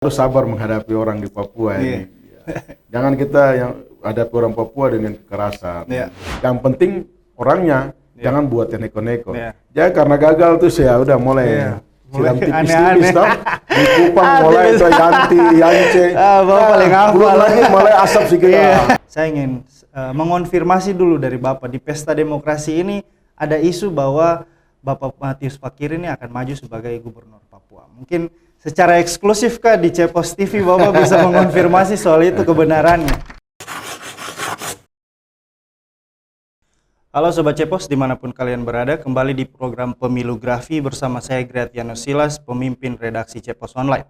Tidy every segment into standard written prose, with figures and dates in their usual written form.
harus sabar menghadapi orang di Papua ini. Jangan kita yang hadapi orang Papua dengan kekerasan. Yang penting orangnya, jangan buat yang neko-neko. Jangan karena gagal tuh ya udah mulai siram tipis-tipis dong. Di Kupang mulai itu Yance. Bapak paling hafal lagi mulai asap sih kita. Saya ingin mengonfirmasi dulu dari Bapak, di Pesta Demokrasi ini ada isu bahwa Bapak Matius Fakir ini akan maju sebagai gubernur Papua. Mungkin secara eksklusif kah di Cepos TV Bapak bisa mengonfirmasi soal itu kebenarannya? Halo Sobat Cepos dimanapun kalian berada, kembali di program Pemilu Grafi bersama saya Gratianus Silas, pemimpin redaksi Cepos Online.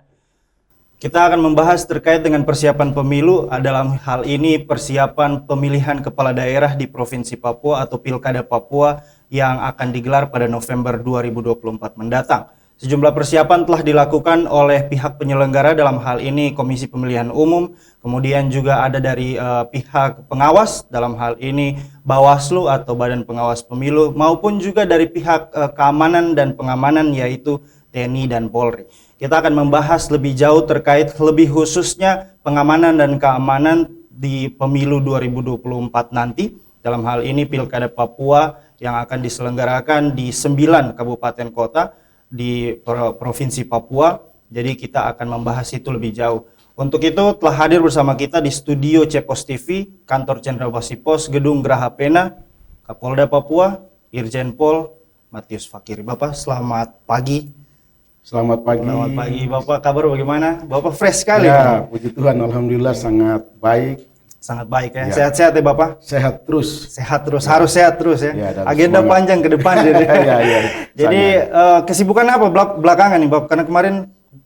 Kita akan membahas terkait dengan persiapan pemilu, dalam hal ini persiapan pemilihan kepala daerah di Provinsi Papua atau Pilkada Papua yang akan digelar pada November 2024 mendatang. Sejumlah persiapan telah dilakukan oleh pihak penyelenggara, dalam hal ini Komisi Pemilihan Umum, kemudian juga ada dari pihak pengawas, dalam hal ini Bawaslu atau Badan Pengawas Pemilu, maupun juga dari pihak keamanan dan pengamanan yaitu TNI dan Polri. Kita akan membahas lebih jauh terkait lebih khususnya pengamanan dan keamanan di pemilu 2024 nanti. Dalam hal ini Pilkada Papua yang akan diselenggarakan di 9 kabupaten kota di Provinsi Papua. Jadi kita akan membahas itu lebih jauh. Untuk itu telah hadir bersama kita di studio Cepos TV, Kantor Cendrawasih Pos, Gedung Graha Pena, Kapolda Papua, Irjen Pol Matius Fakir. Bapak selamat pagi. Selamat pagi. Selamat pagi Bapak, kabar bagaimana? Bapak fresh sekali. Ya, puji Tuhan, alhamdulillah sangat baik. Sangat baik ya. Sehat-sehat ya Bapak? Sehat terus. Sehat terus, harus sehat terus ya. Agenda semangat panjang ke depan jadi. Jadi kesibukan apa belakangan nih Bapak? Karena kemarin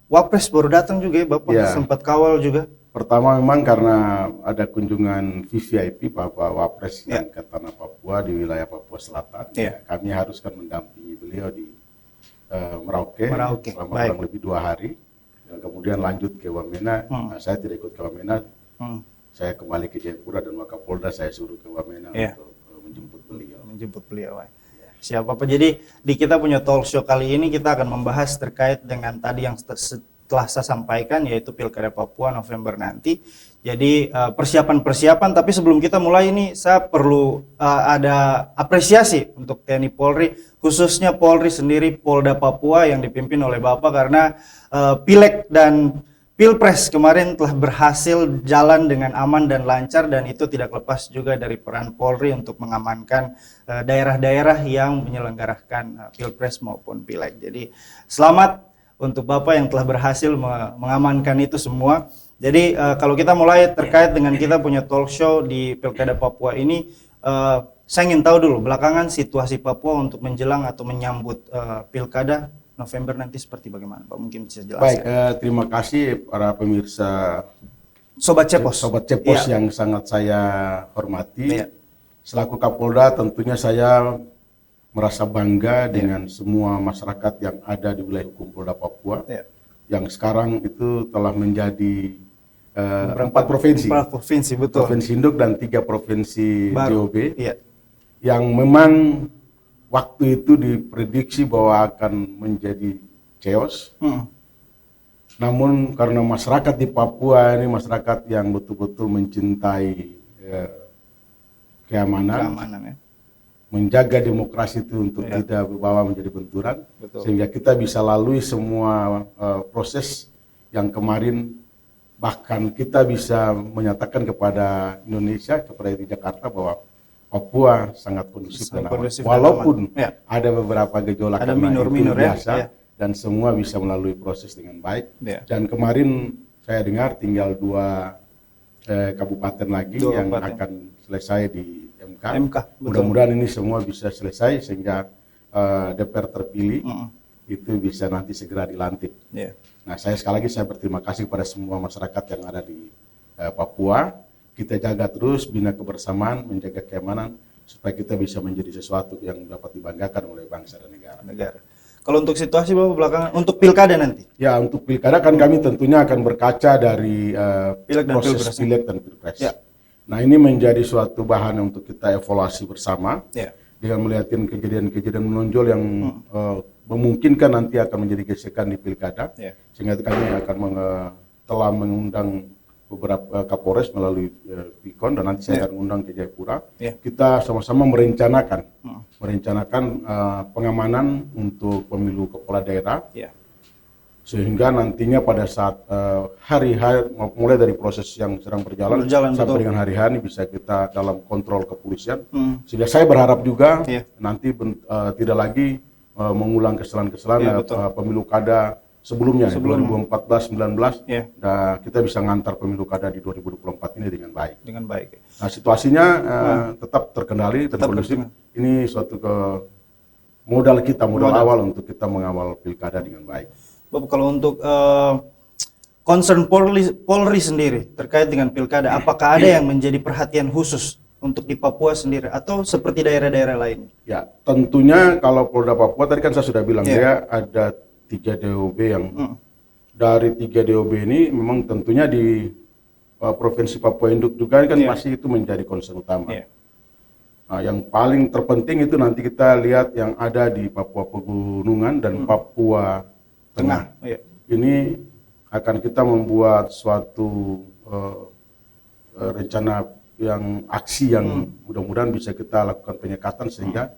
Wapres baru datang juga ya Bapak, sempat kawal juga. Pertama memang karena ada kunjungan VVIP Bapak Wapres yang ke Tanah Papua di wilayah Papua Selatan. Kami haruskan mendampingi beliau di Merauke selama kurang lebih 2 hari. Dan kemudian lanjut ke Wamena. Nah, saya tidak ikut ke Wamena. Saya kembali ke Jayapura dan Wakapolda saya suruh ke Wamena untuk menjemput beliau. Siap Bapak. Jadi di kita punya talk show kali ini kita akan membahas terkait dengan tadi yang telah saya sampaikan, yaitu Pilkada Papua November nanti. Jadi persiapan-persiapan, tapi sebelum kita mulai ini saya perlu ada apresiasi untuk TNI Polri, khususnya Polri sendiri, Polda Papua yang dipimpin oleh Bapak, karena Pileg dan Pilpres kemarin telah berhasil jalan dengan aman dan lancar, dan itu tidak lepas juga dari peran Polri untuk mengamankan daerah-daerah yang menyelenggarakan Pilpres maupun Pileg. Jadi selamat untuk Bapak yang telah berhasil mengamankan itu semua. Jadi kalau kita mulai terkait dengan kita punya talk show di Pilkada Papua ini, saya ingin tahu dulu belakangan situasi Papua untuk menjelang atau menyambut Pilkada November nanti seperti bagaimana Pak? Mungkin bisa jelaskan. Baik, terima kasih para pemirsa Sobat Cepos. Yang sangat saya hormati. Selaku Kapolda tentunya saya merasa bangga dengan semua masyarakat yang ada di wilayah hukum Polda Papua yang sekarang itu telah menjadi 4 provinsi. 4 provinsi, betul. Provinsi induk dan 3 provinsi DOB. Yang memang waktu itu diprediksi bahwa akan menjadi chaos. Namun karena masyarakat di Papua ini masyarakat yang betul-betul mencintai keamanan menjaga demokrasi itu untuk tidak berbawa menjadi benturan, sehingga kita bisa lalui semua proses yang kemarin, bahkan kita bisa menyatakan kepada Indonesia, kepada di Jakarta bahwa Papua sangat kondusif dan aman. Walaupun ada beberapa gejolak minor biasa, dan semua bisa melalui proses dengan baik. Dan kemarin saya dengar tinggal 2 kabupaten lagi yang akan selesai di MK. Mudah-mudahan ini semua bisa selesai sehingga DPR terpilih itu bisa nanti segera dilantik. Nah, sekali lagi saya berterima kasih kepada semua masyarakat yang ada di Papua. Kita jaga terus, bina kebersamaan, menjaga keamanan, supaya kita bisa menjadi sesuatu yang dapat dibanggakan oleh bangsa dan negara. Kalau untuk situasi Bapak belakangan, untuk Pilkada nanti? Ya, untuk Pilkada kan kami tentunya akan berkaca dari proses Pileg dan Pilpres. Nah, ini menjadi suatu bahan untuk kita evaluasi bersama, dengan melihat kejadian-kejadian menonjol yang memungkinkan nanti akan menjadi gesekan di Pilkada, sehingga kami akan telah mengundang beberapa Kapolres melalui Vikon, dan nanti saya akan undang ke Jayapura. Kita sama-sama merencanakan pengamanan untuk pemilu kepala daerah, sehingga nantinya pada saat hari-hari mulai dari proses yang sedang berjalan sampai dengan hari-hari bisa kita dalam kontrol kepolisian. Sehingga saya berharap juga nanti tidak lagi mengulang kesalahan-kesalahan pemilu kada sebelumnya 2014-19, dan kita bisa ngantar pemilu kada di 2024 ini dengan baik. Nah, situasinya tetap terkendali dan kondusif. Ini suatu modal awal untuk kita mengawal pilkada dengan baik. Bapak, kalau untuk concern Polri sendiri terkait dengan pilkada, apakah ada yang menjadi perhatian khusus untuk di Papua sendiri atau seperti daerah-daerah lain? Ya, tentunya kalau Polda Papua tadi kan saya sudah bilang dia ada 3 DOB yang dari 3 DOB ini memang tentunya di Provinsi Papua Induk juga kan masih itu menjadi concern utama. Nah, yang paling terpenting itu nanti kita lihat yang ada di Papua Pegunungan dan Papua Tengah. Ini akan kita membuat suatu rencana aksi yang mudah-mudahan bisa kita lakukan penyekatan sehingga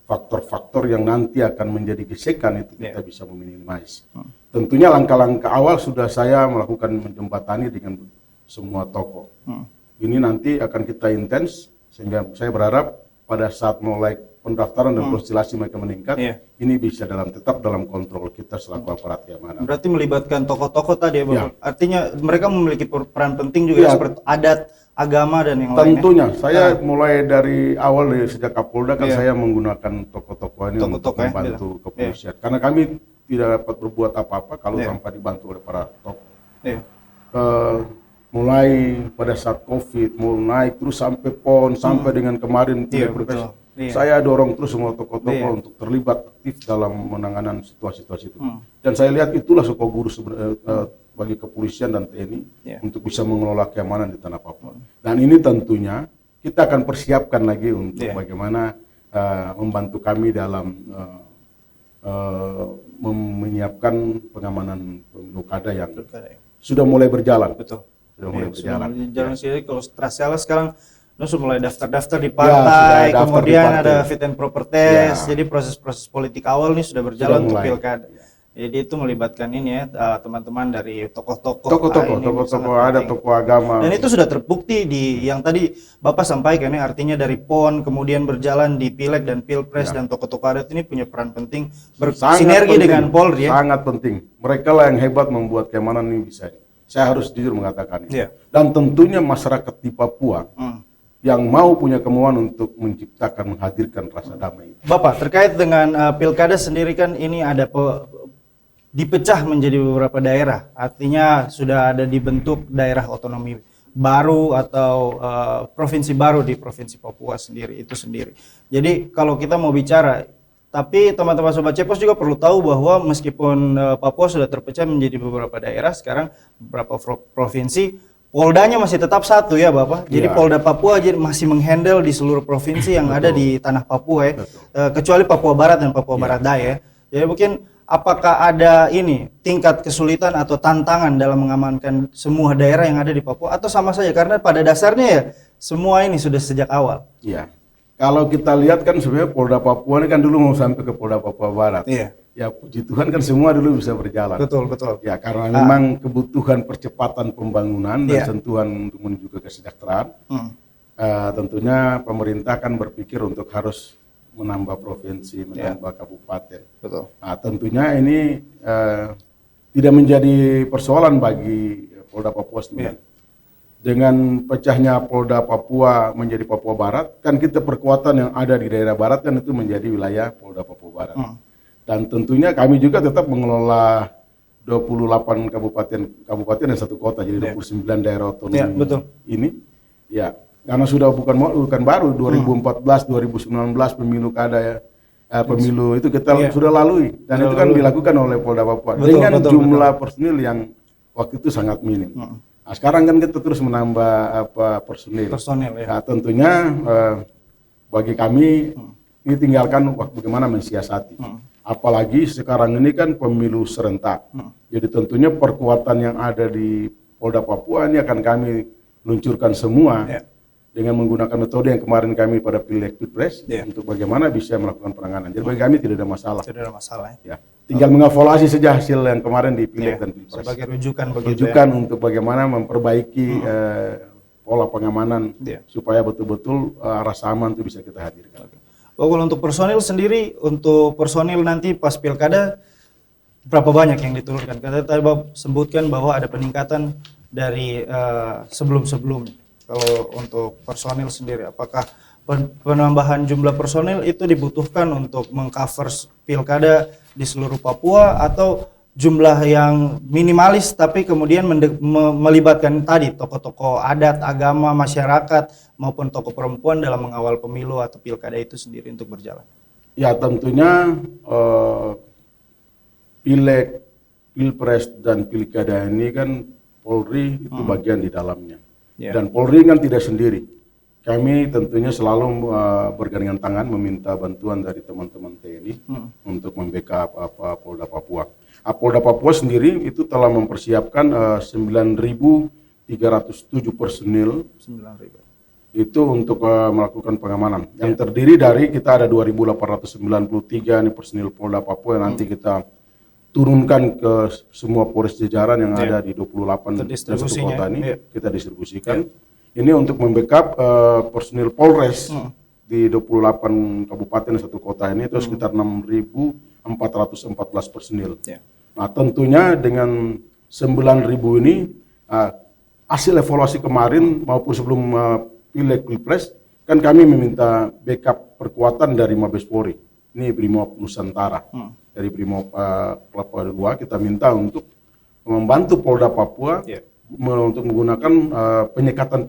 faktor-faktor yang nanti akan menjadi gesekan itu kita bisa meminimais. Tentunya langkah-langkah awal sudah saya melakukan menjembatani dengan semua tokoh. Ini nanti akan kita intens sehingga saya berharap pada saat mulai pendaftaran dan konstelasi mereka meningkat, ini bisa tetap dalam kontrol kita selaku aparat keamanan. Berarti melibatkan tokoh-tokoh tadi ya, Bapak? Artinya mereka memiliki peran penting juga seperti adat, agama, dan yang lainnya? Tentunya, saya mulai dari awal sejak Kapolda kan saya menggunakan tokoh-tokoh ini untuk membantu kepolisian. Karena kami tidak dapat berbuat apa-apa kalau tanpa dibantu oleh para tokoh. Mulai pada saat COVID, mulai naik terus sampai PON, sampai dengan kemarin saya dorong terus semua tokoh-tokoh untuk terlibat aktif dalam menanganan situasi-situasi itu. Dan saya lihat itulah Sukoguru bagi kepolisian dan TNI untuk bisa mengelola keamanan di tanah Papua. Dan ini tentunya kita akan persiapkan lagi untuk bagaimana membantu kami dalam menyiapkan pengamanan pemilu kada yang sudah mulai berjalan. Sudah mulai berjalan. Kalau Strasiala sekarang sudah mulai daftar-daftar di partai, kemudian ada fit and proper test, jadi proses-proses politik awal ini sudah berjalan untuk pilkada. Jadi itu melibatkan ini ya teman-teman dari tokoh-tokoh ada tokoh agama. Dan itu sudah terbukti di yang tadi Bapak sampaikan ya, artinya dari PON kemudian berjalan di Pileg dan Pilpres, dan tokoh-tokoh adat ini punya peran penting bersinergi dengan Polri ya. Sangat penting. Mereka lah yang hebat membuat keamanan ini bisa. Saya harus jujur mengatakan itu. Dan tentunya masyarakat di Papua yang mau punya kemauan untuk menciptakan, menghadirkan rasa damai. Bapak, terkait dengan pilkada sendiri kan ini ada dipecah menjadi beberapa daerah, artinya sudah ada dibentuk daerah otonomi baru atau provinsi baru di Provinsi Papua sendiri. Jadi kalau kita mau bicara, tapi teman-teman Sobat Cepos juga perlu tahu bahwa meskipun Papua sudah terpecah menjadi beberapa daerah, sekarang beberapa provinsi, Poldanya masih tetap satu ya Bapak. Jadi Polda Papua masih menghandle di seluruh provinsi yang ada di tanah Papua ya. Kecuali Papua Barat dan Papua Barat Daya. Jadi mungkin apakah ada tingkat kesulitan atau tantangan dalam mengamankan semua daerah yang ada di Papua, atau sama saja karena pada dasarnya ya semua ini sudah sejak awal? Iya. Kalau kita lihat kan sebenarnya Polda Papua ini kan dulu mau sampai ke Polda Papua Barat. Ya puji Tuhan kan semua dulu bisa berjalan. Betul. Ya karena memang kebutuhan percepatan pembangunan dan sentuhan untuk menuju ke kesejahteraan. Tentunya pemerintah kan berpikir untuk harus menambah provinsi, menambah kabupaten. Nah tentunya ini tidak menjadi persoalan bagi Polda Papua sendiri. Dengan pecahnya Polda Papua menjadi Papua Barat, kan kita perkuatan yang ada di daerah barat kan itu menjadi wilayah Polda Papua Barat. Dan tentunya kami juga tetap mengelola 28 kabupaten dan 1 kota, jadi 29 daerah otonomi ini. Ya, karena sudah bukan baru 2014, 2019 pemilu kada pemilu itu kita sudah lalui, dan itu kan dilakukan oleh Polda Papua dengan jumlah personil yang waktu itu sangat minim. Nah, sekarang kan kita terus menambah personil ya. Nah, tentunya bagi kami ini tinggalkan bagaimana mensiasati. Apalagi sekarang ini kan pemilu serentak. Jadi tentunya perkuatan yang ada di Polda Papua ini akan kami luncurkan semua dengan menggunakan metode yang kemarin kami pada Pilek-Pilpres untuk bagaimana bisa melakukan penanganan. Jadi bagi kami tidak ada masalah. Tidak ada masalah. Ya. Tinggal mengevaluasi saja hasil yang kemarin di Pilek dan Pilpres. Sebagai rujukan begitu rujukan untuk bagaimana memperbaiki pola pengamanan supaya betul-betul rasa aman itu bisa kita hadirkan. Kalau untuk personil sendiri, untuk personil nanti pas pilkada berapa banyak yang diturunkan? Karena tadi Bapak sebutkan bahwa ada peningkatan dari sebelum-sebelumnya. Kalau untuk personil sendiri, apakah penambahan jumlah personil itu dibutuhkan untuk mengcover pilkada di seluruh Papua atau jumlah yang minimalis tapi kemudian melibatkan tadi tokoh-tokoh adat, agama, masyarakat maupun tokoh perempuan dalam mengawal pemilu atau pilkada itu sendiri untuk berjalan? Ya tentunya Pileg, Pilpres dan Pilkada ini kan Polri itu bagian di dalamnya. Dan Polri kan tidak sendiri. Kami tentunya selalu bergandengan tangan meminta bantuan dari teman-teman TNI untuk membackup Polda Papua. Polda Papua sendiri itu telah mempersiapkan 9.307 personil itu untuk melakukan pengamanan. Yang terdiri dari kita ada 2.893 nih personil Polda Papua yang nanti kita turunkan ke semua Polres jajaran yang ada di 28 kota ini kita distribusikan. Ini untuk membackup personil Polres di 28 kabupaten dan 1 kota ini itu sekitar 6.414 personil. Nah, tentunya dengan 9.000 ini hasil evaluasi kemarin maupun sebelum Pileg Pilpres kan kami meminta backup perkuatan dari Mabes Polri. Ini Brimob Nusantara. Dari Brimob Papua 2 kita minta untuk membantu Polda Papua untuk menggunakan penyekatan.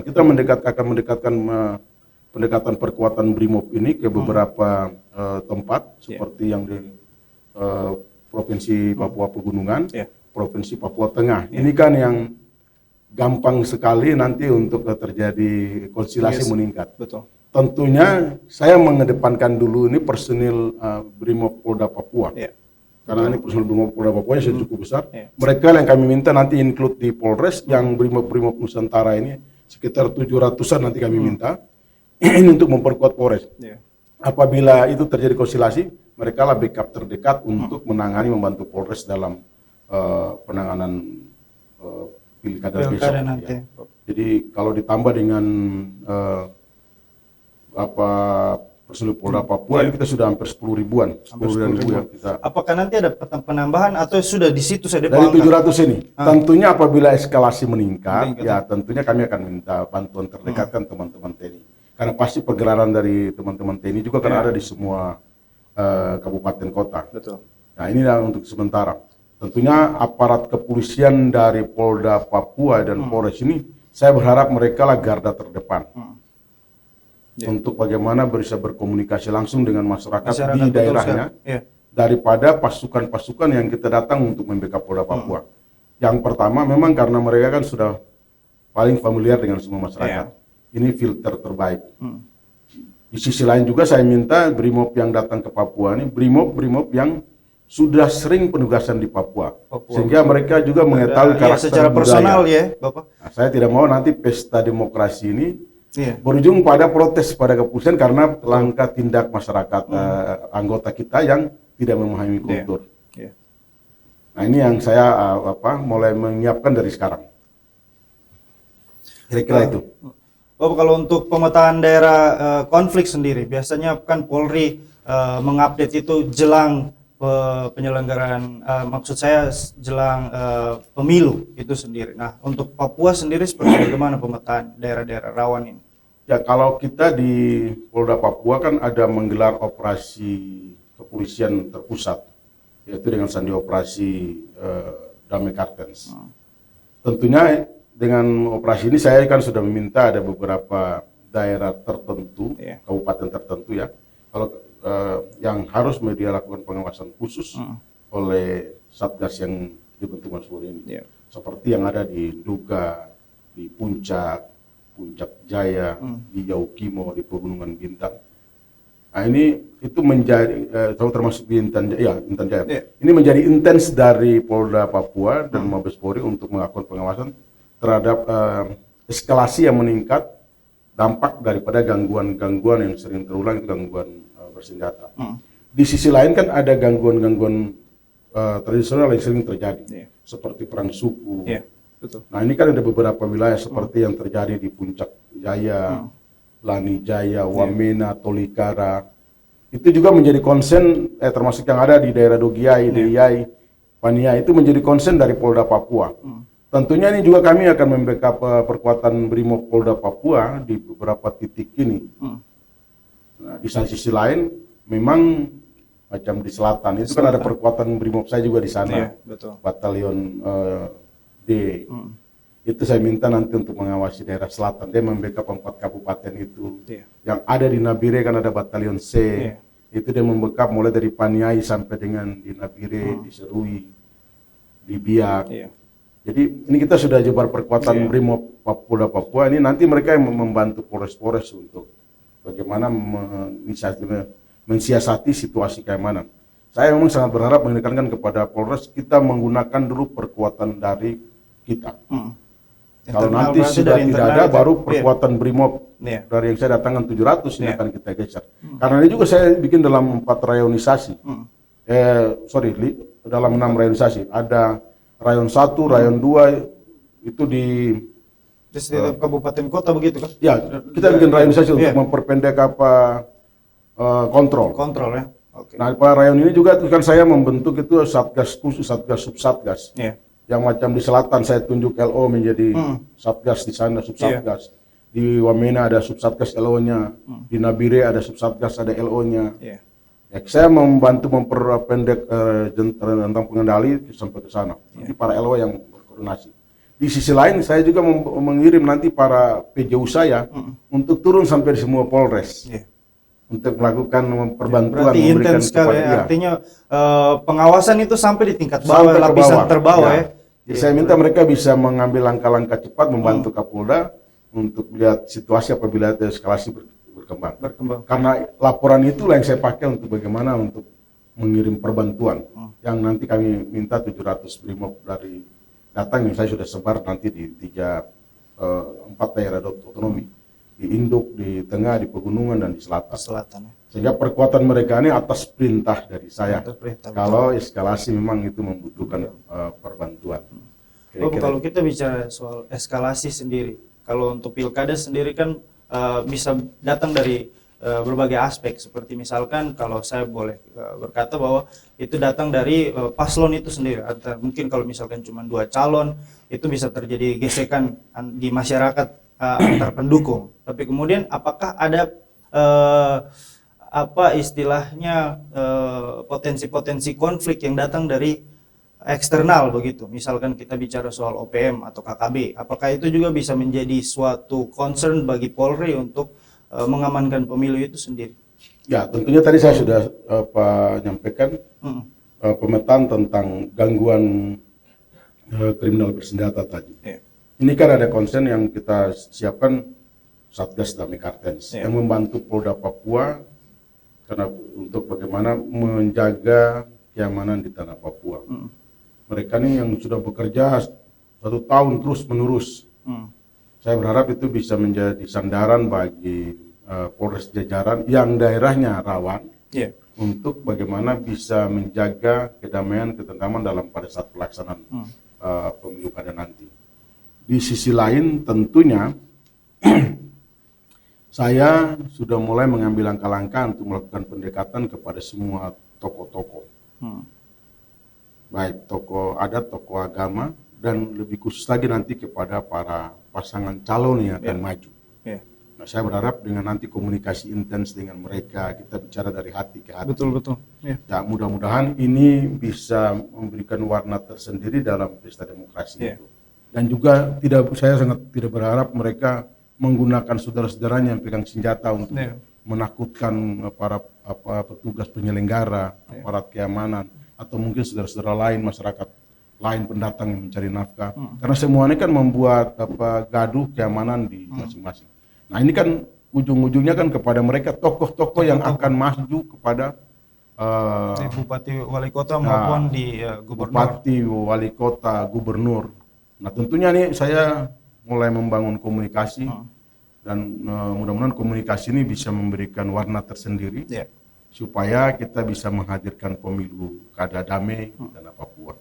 Kita akan mendekatkan pendekatan perkuatan Brimob ini ke beberapa tempat seperti yang di Provinsi Papua Pegunungan, Provinsi Papua Tengah. Ini kan yang gampang sekali nanti untuk terjadi konstelasi meningkat. Betul. Tentunya saya mengedepankan dulu ini personil Brimob Polda Papua. Karena ini personil Brimob Polda Papua yang cukup besar. Mereka yang kami minta nanti include di Polres, yang Brimob Nusantara ini sekitar 700-an nanti kami minta ini untuk memperkuat Polres. Apabila itu terjadi konstelasi, mereka lah backup terdekat untuk menangani, membantu Polres dalam penanganan pilkada besok. Nanti. Jadi kalau ditambah dengan personil Polda Papua ini kita sudah hampir 10.000-an. 10.000 ya kita. Apakah nanti ada penambahan atau sudah di situ saya dari 700 ini? Tentunya apabila eskalasi meningkat, ya tentunya kami akan minta bantuan terdekat kan teman-teman TNI. Karena pasti pergerakan dari teman-teman TNI juga kan ada di semua kabupaten kota. Betul. Nah ini untuk sementara. Tentunya aparat kepolisian dari Polda Papua dan Polres ini, saya berharap mereka lah garda terdepan. Untuk bagaimana bisa berkomunikasi langsung dengan masyarakat di daerahnya, daripada pasukan-pasukan yang kita datang untuk membackup Polda Papua. Yang pertama memang karena mereka kan sudah paling familiar dengan semua masyarakat. Ini filter terbaik. Di sisi lain juga saya minta Brimob yang datang ke Papua ini, Brimob yang sudah sering penugasan di Papua. Sehingga mereka juga mengetahui karakter secara budaya. personal ya, Bapak. Nah, saya tidak mau nanti pesta demokrasi ini berujung pada protes pada kepolisian karena langkah tindak masyarakat anggota kita yang tidak memahami kultur. Nah ini yang saya mulai menyiapkan dari sekarang. Kira-kira itu. Bapak, kalau untuk pemetaan daerah konflik sendiri, biasanya kan Polri mengupdate itu jelang penyelenggaraan, maksud saya jelang pemilu itu sendiri. Nah, untuk Papua sendiri seperti bagaimana pemetaan daerah-daerah rawan ini? Ya, kalau kita di Polda Papua kan ada menggelar operasi kepolisian terpusat, yaitu dengan sandi operasi Damai Kartens. Tentunya dengan operasi ini saya kan sudah meminta ada beberapa daerah tertentu, kabupaten tertentu ya, kalau yang harus media lakukan pengawasan khusus oleh Satgas yang dibentuk Mas Bur ini. Seperti yang ada di Duga, di Puncak Jaya, di Yaukimo, di Pegunungan Bintang. Nah ini itu menjadi termasuk di Intan Jaya. Yeah. Ini menjadi intens dari Polda Papua dan Mabes Polri untuk melakukan pengawasan terhadap eskalasi yang meningkat dampak daripada gangguan-gangguan yang sering terulang, itu gangguan bersenjata. Di sisi lain kan ada gangguan-gangguan tradisional yang sering terjadi, seperti perang suku. Betul. Nah ini kan ada beberapa wilayah seperti yang terjadi di Puncak Jaya, Lani Jaya, Wamena, Tolikara. Itu juga menjadi concern, termasuk yang ada di daerah Dogiai, Deyai, Pania, itu menjadi concern dari Polda Papua. Tentunya ini juga kami akan membackup perkuatan Brimob Polda Papua di beberapa titik ini. Nah, di sisi lain, memang macam di selatan, itu kan ada perkuatan Brimob saya juga di sana, betul. Batalion D. Itu saya minta nanti untuk mengawasi daerah selatan. Dia membackup 4 kabupaten itu. Yang ada di Nabire kan ada Batalion C. Itu dia membackup mulai dari Paniai sampai dengan di Nabire, di Serui, di Biak. Jadi ini kita sudah jebar perkuatan Brimob Polda Papua. Ini nanti mereka yang membantu Polres-Polres untuk bagaimana mensiasati situasi keamanan. Saya memang sangat berharap menekankan kepada Polres kita menggunakan dulu perkuatan dari kita. Kalau nanti sudah tidak ada, baru perkuatan Brimob dari yang saya datangkan 700 ini akan kita geser. Karena ini juga saya bikin dalam 4 rayonisasi. Dalam 6 rayonisasi. Ada rayon 1, rayon 2 itu di setiap kabupaten kota begitu kan? Ya, kita bikin rayonisasi untuk memperpendek kontrol. Kontrol ya. Okay. Nah, pada rayon ini juga kan saya membentuk itu satgas khusus, satgas subsatgas. Yang macam di selatan saya tunjuk LO menjadi satgas di sana, subsatgas. Di Wamena ada subsatgas LO-nya, di Nabire ada subsatgas, ada LO-nya. Ya, saya membantu memperpendek tentang pengendali sampai ke sana. Jadi para LO yang berkoordinasi. Di sisi lain saya juga mengirim nanti para PJU saya untuk turun sampai di semua Polres. Untuk melakukan perbantuan, berarti intens sekali ya. Artinya pengawasan itu sampai di tingkat bawah, lapisan terbawah ya. Jadi saya minta mereka bisa mengambil langkah-langkah cepat membantu Kapolda untuk melihat situasi apabila ada eskalasi berkembang. Karena laporan itulah yang saya pakai untuk bagaimana untuk mengirim perbantuan yang nanti kami minta 700 Brimob dari datang yang saya sudah sebar nanti di 4 daerah otonomi. Di Induk, di Tengah, di Pegunungan, dan di Selatan. Sehingga perkuatan mereka ini atas perintah dari saya. Kalau eskalasi memang itu membutuhkan perbantuan. Kalau kita bicara soal eskalasi sendiri, kalau untuk pilkada sendiri kan bisa datang dari berbagai aspek. Seperti misalkan kalau saya boleh berkata bahwa itu datang dari paslon itu sendiri. Atau mungkin kalau misalkan cuma 2 calon, itu bisa terjadi gesekan di masyarakat antar pendukung. Tapi kemudian apakah ada potensi-potensi konflik yang datang dari eksternal begitu? Misalkan kita bicara soal OPM atau KKB, apakah itu juga bisa menjadi suatu concern bagi Polri untuk mengamankan pemilu itu sendiri? Ya, tentunya tadi saya sudah menyampaikan pemetaan tentang gangguan kriminal bersenjata tadi. Ini kan ada concern yang kita siapkan Satgas Damai Kartens yang membantu Polda Papua karena untuk bagaimana menjaga keamanan di tanah Papua. Mereka ini yang sudah bekerja 1 tahun terus menerus. Saya berharap itu bisa menjadi sandaran bagi Polres jajaran yang daerahnya rawan untuk bagaimana bisa menjaga kedamaian ketentraman dalam pada saat pelaksanaan pemilu kada nanti. Di sisi lain tentunya saya sudah mulai mengambil langkah-langkah untuk melakukan pendekatan kepada semua tokoh-tokoh. Baik tokoh adat, tokoh agama, dan lebih khusus lagi nanti kepada para pasangan calon yang akan maju. Nah, saya berharap dengan nanti komunikasi intens dengan mereka, kita bicara dari hati ke hati. Betul. Ya, mudah-mudahan ini bisa memberikan warna tersendiri dalam pesta demokrasi itu. Dan juga saya sangat tidak berharap mereka menggunakan saudara-saudaranya yang pegang senjata untuk menakutkan para petugas penyelenggara, aparat keamanan, atau mungkin saudara-saudara lain, masyarakat lain pendatang yang mencari nafkah. Karena semuanya kan membuat gaduh keamanan di masing-masing. Nah ini kan ujung-ujungnya kan kepada mereka tokoh-tokoh yang akan maju kepada bupati wali kota maupun di gubernur. Bupati, wali kota, gubernur. Nah tentunya nih saya mulai membangun komunikasi dan mudah-mudahan komunikasi ini bisa memberikan warna tersendiri supaya kita bisa menghadirkan pemilu kada damai dan Papua.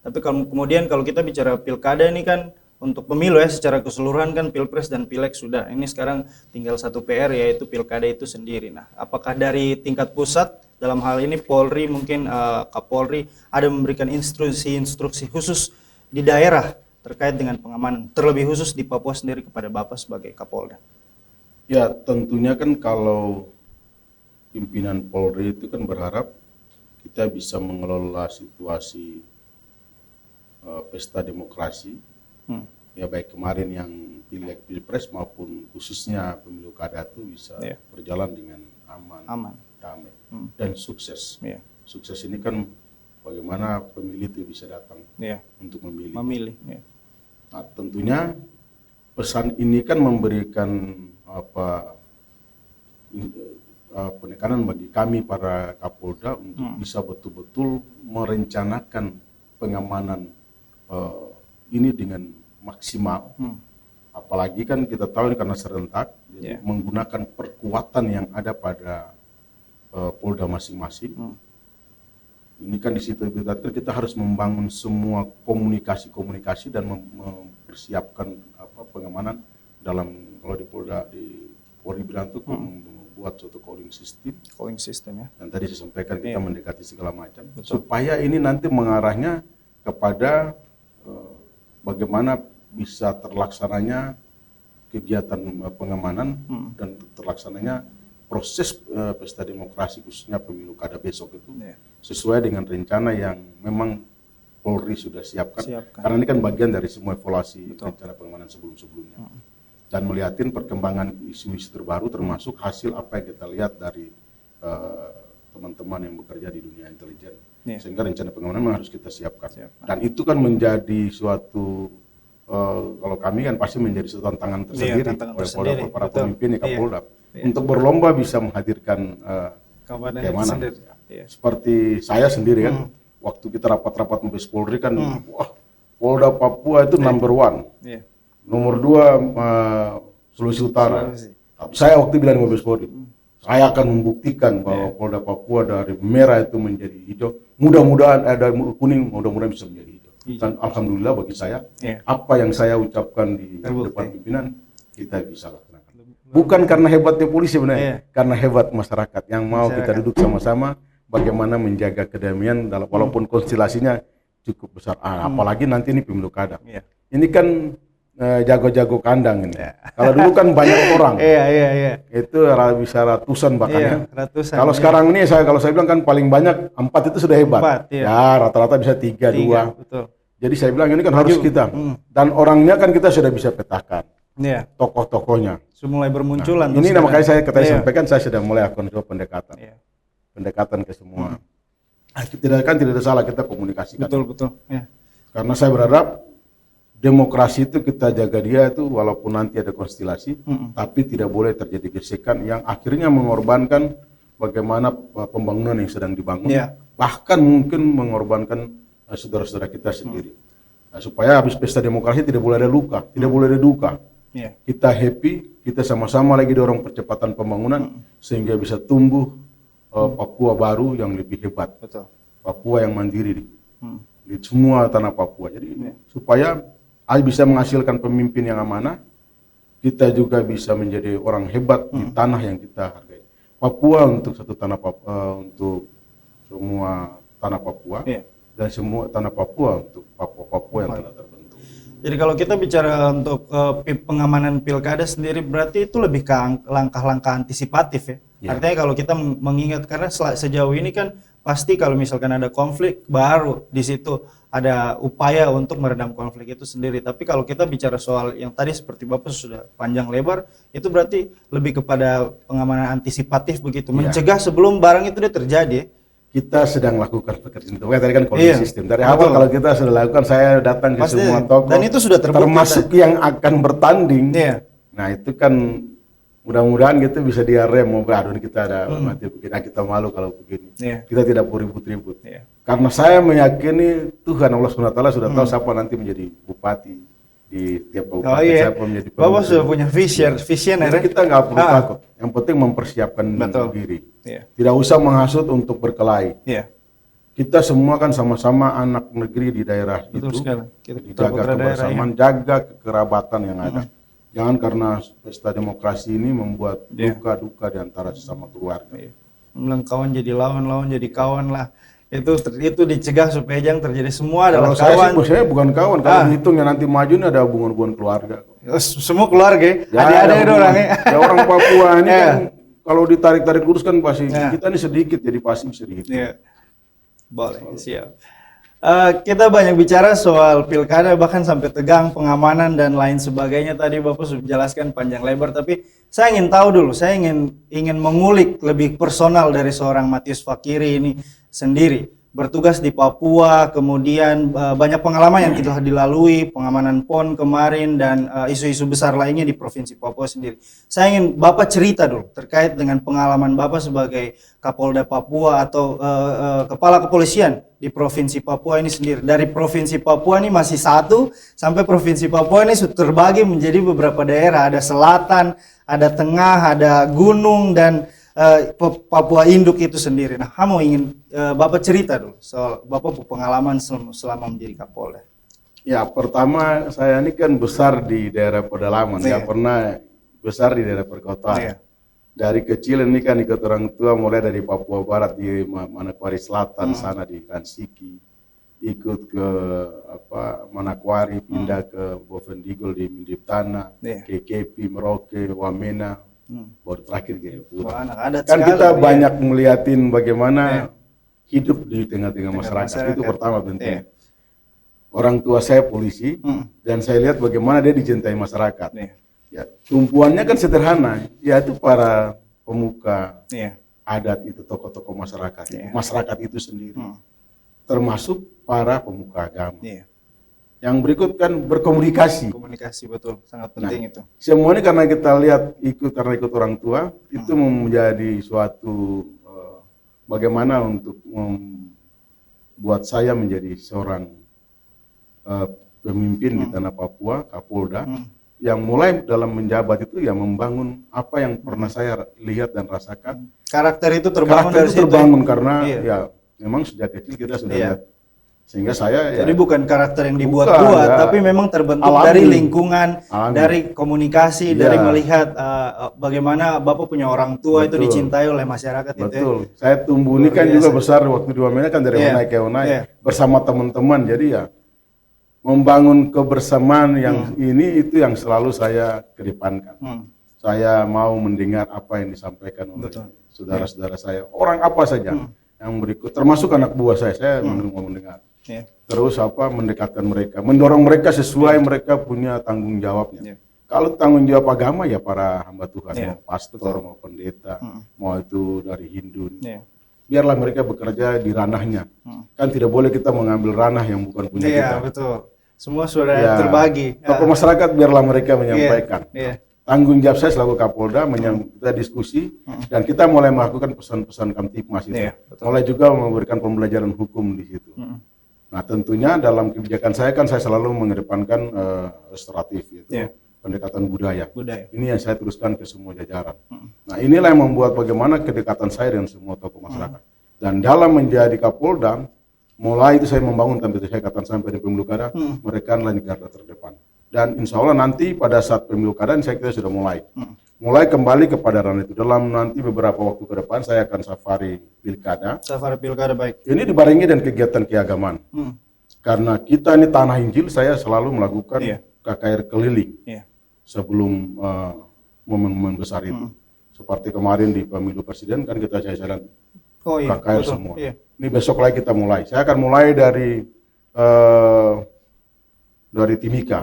Tapi kemudian kalau kita bicara pilkada ini kan untuk pemilu ya secara keseluruhan kan pilpres dan pileg sudah. Ini sekarang tinggal satu PR yaitu pilkada itu sendiri. Nah, apakah dari tingkat pusat dalam hal ini Polri mungkin Kapolri ada memberikan instruksi khusus di daerah terkait dengan pengamanan terlebih khusus di Papua sendiri kepada Bapak sebagai Kapolda? Ya tentunya kan kalau pimpinan Polri itu kan berharap kita bisa mengelola situasi pesta demokrasi. Ya baik kemarin yang pileg pilpres maupun khususnya pemilu kada itu bisa berjalan dengan aman. Damai dan sukses. Sukses ini kan bagaimana pemilih itu bisa datang untuk memilih. Nah, tentunya pesan ini kan memberikan penekanan bagi kami para Kapolda untuk bisa betul-betul merencanakan pengamanan ini dengan maksimal. Apalagi kan kita tahu ini karena serentak, jadi menggunakan perkuatan yang ada pada Polda masing-masing. Ini kan di situ kita harus membangun semua komunikasi dan mempersiapkan pengamanan dalam kalau di Polda di Polri bilang itu membuat suatu calling system ya. Dan tadi saya sampaikan kita mendekati segala macam supaya ini nanti mengarahnya kepada bagaimana bisa terlaksananya kegiatan pengamanan dan terlaksananya proses pesta demokrasi khususnya pemilu kada besok itu sesuai dengan rencana yang memang Polri sudah siapkan. Karena ini kan bagian dari semua evaluasi rencana pengamanan sebelum-sebelumnya. Dan melihatin perkembangan isu-isu terbaru termasuk hasil apa yang kita lihat dari teman-teman yang bekerja di dunia intelijen. Sehingga rencana pengamanan memang harus kita siapkan. Dan itu kan menjadi suatu kalau kami kan pasti menjadi suatu tantangan tersendiri oleh para pemimpin Kapolda untuk berlomba bisa menghadirkan keamanan. Seperti saya sendiri kan, waktu kita rapat-rapat Mabes Polri kan, wah Polda Papua itu number one, nomor 2 Sulawesi Utara. Saya waktu bilang Mabes Polri, saya akan membuktikan bahwa Polda Papua dari merah itu menjadi hijau, mudah-mudahan dari kuning mudah-mudahan bisa menjadi hijau. Dan alhamdulillah bagi saya, apa yang saya ucapkan di depan pimpinan kita bisa lakukan. Bukan karena hebatnya polisi sebenarnya, karena hebat masyarakat yang mau kita duduk sama-sama bagaimana menjaga kedamaian dalam walaupun konstelasinya cukup besar. Apalagi nanti ini pemilu kada. Ini kan jago-jago kandang ini. Kalau dulu kan banyak orang. Itu bisa ratusan bahkan ya. Kalau sekarang ini kalau saya bilang kan paling banyak 4 itu sudah hebat. Ya rata-rata bisa 3, 2. Jadi saya bilang ini kan harus kita. Dan orangnya kan kita sudah bisa petakan. Tokoh-tokohnya. Mulai bermunculan. Ini makanya saya sampaikan saya sudah mulai akan coba pendekatan. Pendekatan ke semua. Tidak ada salah kita komunikasikan. Betul. Karena saya berharap demokrasi itu kita jaga dia itu walaupun nanti ada konstelasi, tapi tidak boleh terjadi gesekan yang akhirnya mengorbankan bagaimana pembangunan yang sedang dibangun, bahkan mungkin mengorbankan saudara-saudara kita sendiri. Nah, supaya habis pesta demokrasi tidak boleh ada luka, tidak boleh ada duka. Kita happy, kita sama-sama lagi dorong percepatan pembangunan sehingga bisa tumbuh Papua baru yang lebih hebat. Papua yang mandiri di semua tanah Papua. Jadi supaya bisa menghasilkan pemimpin yang amanah, kita juga bisa menjadi orang hebat di tanah yang kita hargai. Papua untuk satu tanah untuk semua tanah Papua dan semua tanah Papua untuk Papua yang telah terbentuk. Jadi kalau kita bicara untuk pengamanan pilkada sendiri berarti itu lebih ke langkah-langkah antisipatif ya. Artinya kalau kita mengingat karena sejauh ini kan pasti kalau misalkan ada konflik baru di situ ada upaya untuk meredam konflik itu sendiri. Tapi kalau kita bicara soal yang tadi seperti Bapak sudah panjang lebar, itu berarti lebih kepada pengamanan antisipatif begitu, mencegah sebelum barang itu terjadi. Kita sedang lakukan pekerjaan itu. Tadi kan calling system. Dari awal kalau kita sudah lakukan, saya datang ke semua tokoh. Dan itu sudah terbukti. Termasuk yang akan bertanding. Nah itu kan mudah-mudahan gitu bisa dia rem, mau aduh kita ada mati begini, kita malu kalau begini. Kita tidak perlu ribut-ribut. Karena saya meyakini Tuhan Allah SWT sudah tahu siapa nanti menjadi bupati di tiap kabupaten, siapa menjadi pemimpin. Bapak sudah punya vision Jadi kita nggak perlu takut, yang penting mempersiapkan diri. Tidak usah menghasut untuk berkelahi. Kita semua kan sama-sama anak negeri di daerah itu, jaga kebersamaan, jaga kekerabatan yang ada. Jangan karena pesta demokrasi ini membuat duka-duka di antara sesama keluarga. Bilang kawan jadi lawan, lawan jadi kawan lah. Itu dicegah supaya jangan terjadi, semua adalah kawan. Saya bukan kawan, kalau hitungnya nanti maju ini ada hubungan-hubungan keluarga. Semua keluarga, ada orangnya. Ya orang Papua ini kan kalau ditarik-tarik lurus kan pasti kita ini sedikit, jadi pasti sedikit. Boleh, siap. Kita banyak bicara soal pilkada, bahkan sampai tegang, pengamanan dan lain sebagainya. Tadi Bapak sudah jelaskan panjang lebar, tapi saya ingin tahu dulu, saya ingin mengulik lebih personal dari seorang Matius Fakiri ini sendiri. Bertugas di Papua, kemudian banyak pengalaman yang telah dilalui, pengamanan PON kemarin, dan isu-isu besar lainnya di Provinsi Papua sendiri. Saya ingin Bapak cerita dulu terkait dengan pengalaman Bapak sebagai Kapolda Papua atau Kepala Kepolisian di Provinsi Papua ini sendiri. Dari Provinsi Papua ini masih satu, sampai Provinsi Papua ini sudah terbagi menjadi beberapa daerah. Ada selatan, ada tengah, ada gunung, dan Papua Induk itu sendiri. Nah, kamu ingin Bapak cerita dulu soal Bapak pengalaman selama menjadi Kapolda. Ya, pertama saya ini kan besar di daerah pedalaman, nggak pernah besar di daerah perkotaan. Dari kecil ini kan ikut orang tua, mulai dari Papua Barat di Manokwari Selatan sana di Kansiki, ikut ke Manokwari, pindah ke Bovendigul di Mindiptana, KKP, Merauke, Wamena. Baru terakhir kan kita banyak melihatin bagaimana hidup di tengah-tengah masyarakat. Itu pertama penting. Orang tua saya polisi dan saya lihat bagaimana dia dicintai masyarakat. Ya, tumpuannya kan sederhana, yaitu para pemuka adat itu, tokoh-tokoh masyarakat, masyarakat itu sendiri, termasuk para pemuka agama. Yang berikut kan berkomunikasi. Komunikasi, betul, sangat penting itu. Semua ini karena kita lihat karena ikut orang tua, itu menjadi suatu bagaimana untuk membuat saya menjadi seorang pemimpin di tanah Papua, Kapolda, yang mulai dalam menjabat itu ya membangun apa yang pernah saya lihat dan rasakan. Karakter itu terbangun dari situ. Karena ya memang sejak kecil kita sudah lihat. Sehingga saya jadi bukan karakter yang dibuat-buat, tapi memang terbentuk dari lingkungan, dari komunikasi, dari melihat bagaimana Bapak punya orang tua itu dicintai oleh masyarakat. Betul. Saya tumbuh ini kan juga besar waktu di Wamena kan dari Onai ke Onai bersama teman-teman. Jadi ya membangun kebersamaan yang ini itu yang selalu saya kedepankan. Saya mau mendengar apa yang disampaikan oleh saudara-saudara saya, orang apa saja yang berikut, termasuk anak buah saya mau mendengar. Terus mendekatkan mereka, mendorong mereka sesuai mereka punya tanggung jawabnya. Kalau tanggung jawab agama ya para hamba Tuhan, mau pastor, mau pendeta, mau itu dari Hindu, biarlah mereka bekerja di ranahnya. Kan tidak boleh kita mengambil ranah yang bukan punya kita. Iya, betul. Semua sudah terbagi. Tokoh masyarakat biarlah mereka menyampaikan. Tanggung jawab saya selaku Kapolda kita diskusi dan kita mulai melakukan pesan-pesan Kamtipmas itu. Mulai juga memberikan pembelajaran hukum di situ. Nah, tentunya dalam kebijakan saya kan saya selalu mengedepankan restoratif itu. Pendekatan budaya. Ini yang saya teruskan ke semua jajaran. Nah, inilah yang membuat bagaimana kedekatan saya dengan semua tokoh masyarakat. Dan dalam menjadi Kapolda, mulai itu saya membangun sampai saya katakan sampai di pemilu kada, mereka adalah garda terdepan. Dan insya Allah nanti pada saat pemilu kada saya kira sudah mulai kembali kepada ranah itu. Dalam nanti beberapa waktu ke depan saya akan safari pilkada. Safari pilkada, baik. Ini dibarengi dan kegiatan keagamaan. Karena kita ini tanah Injil, saya selalu melakukan KKR keliling sebelum momen-momen besar itu. Seperti kemarin di pemilu presiden kan kita jalan KKR semua. Ini besok lagi kita mulai. Saya akan mulai dari Timika.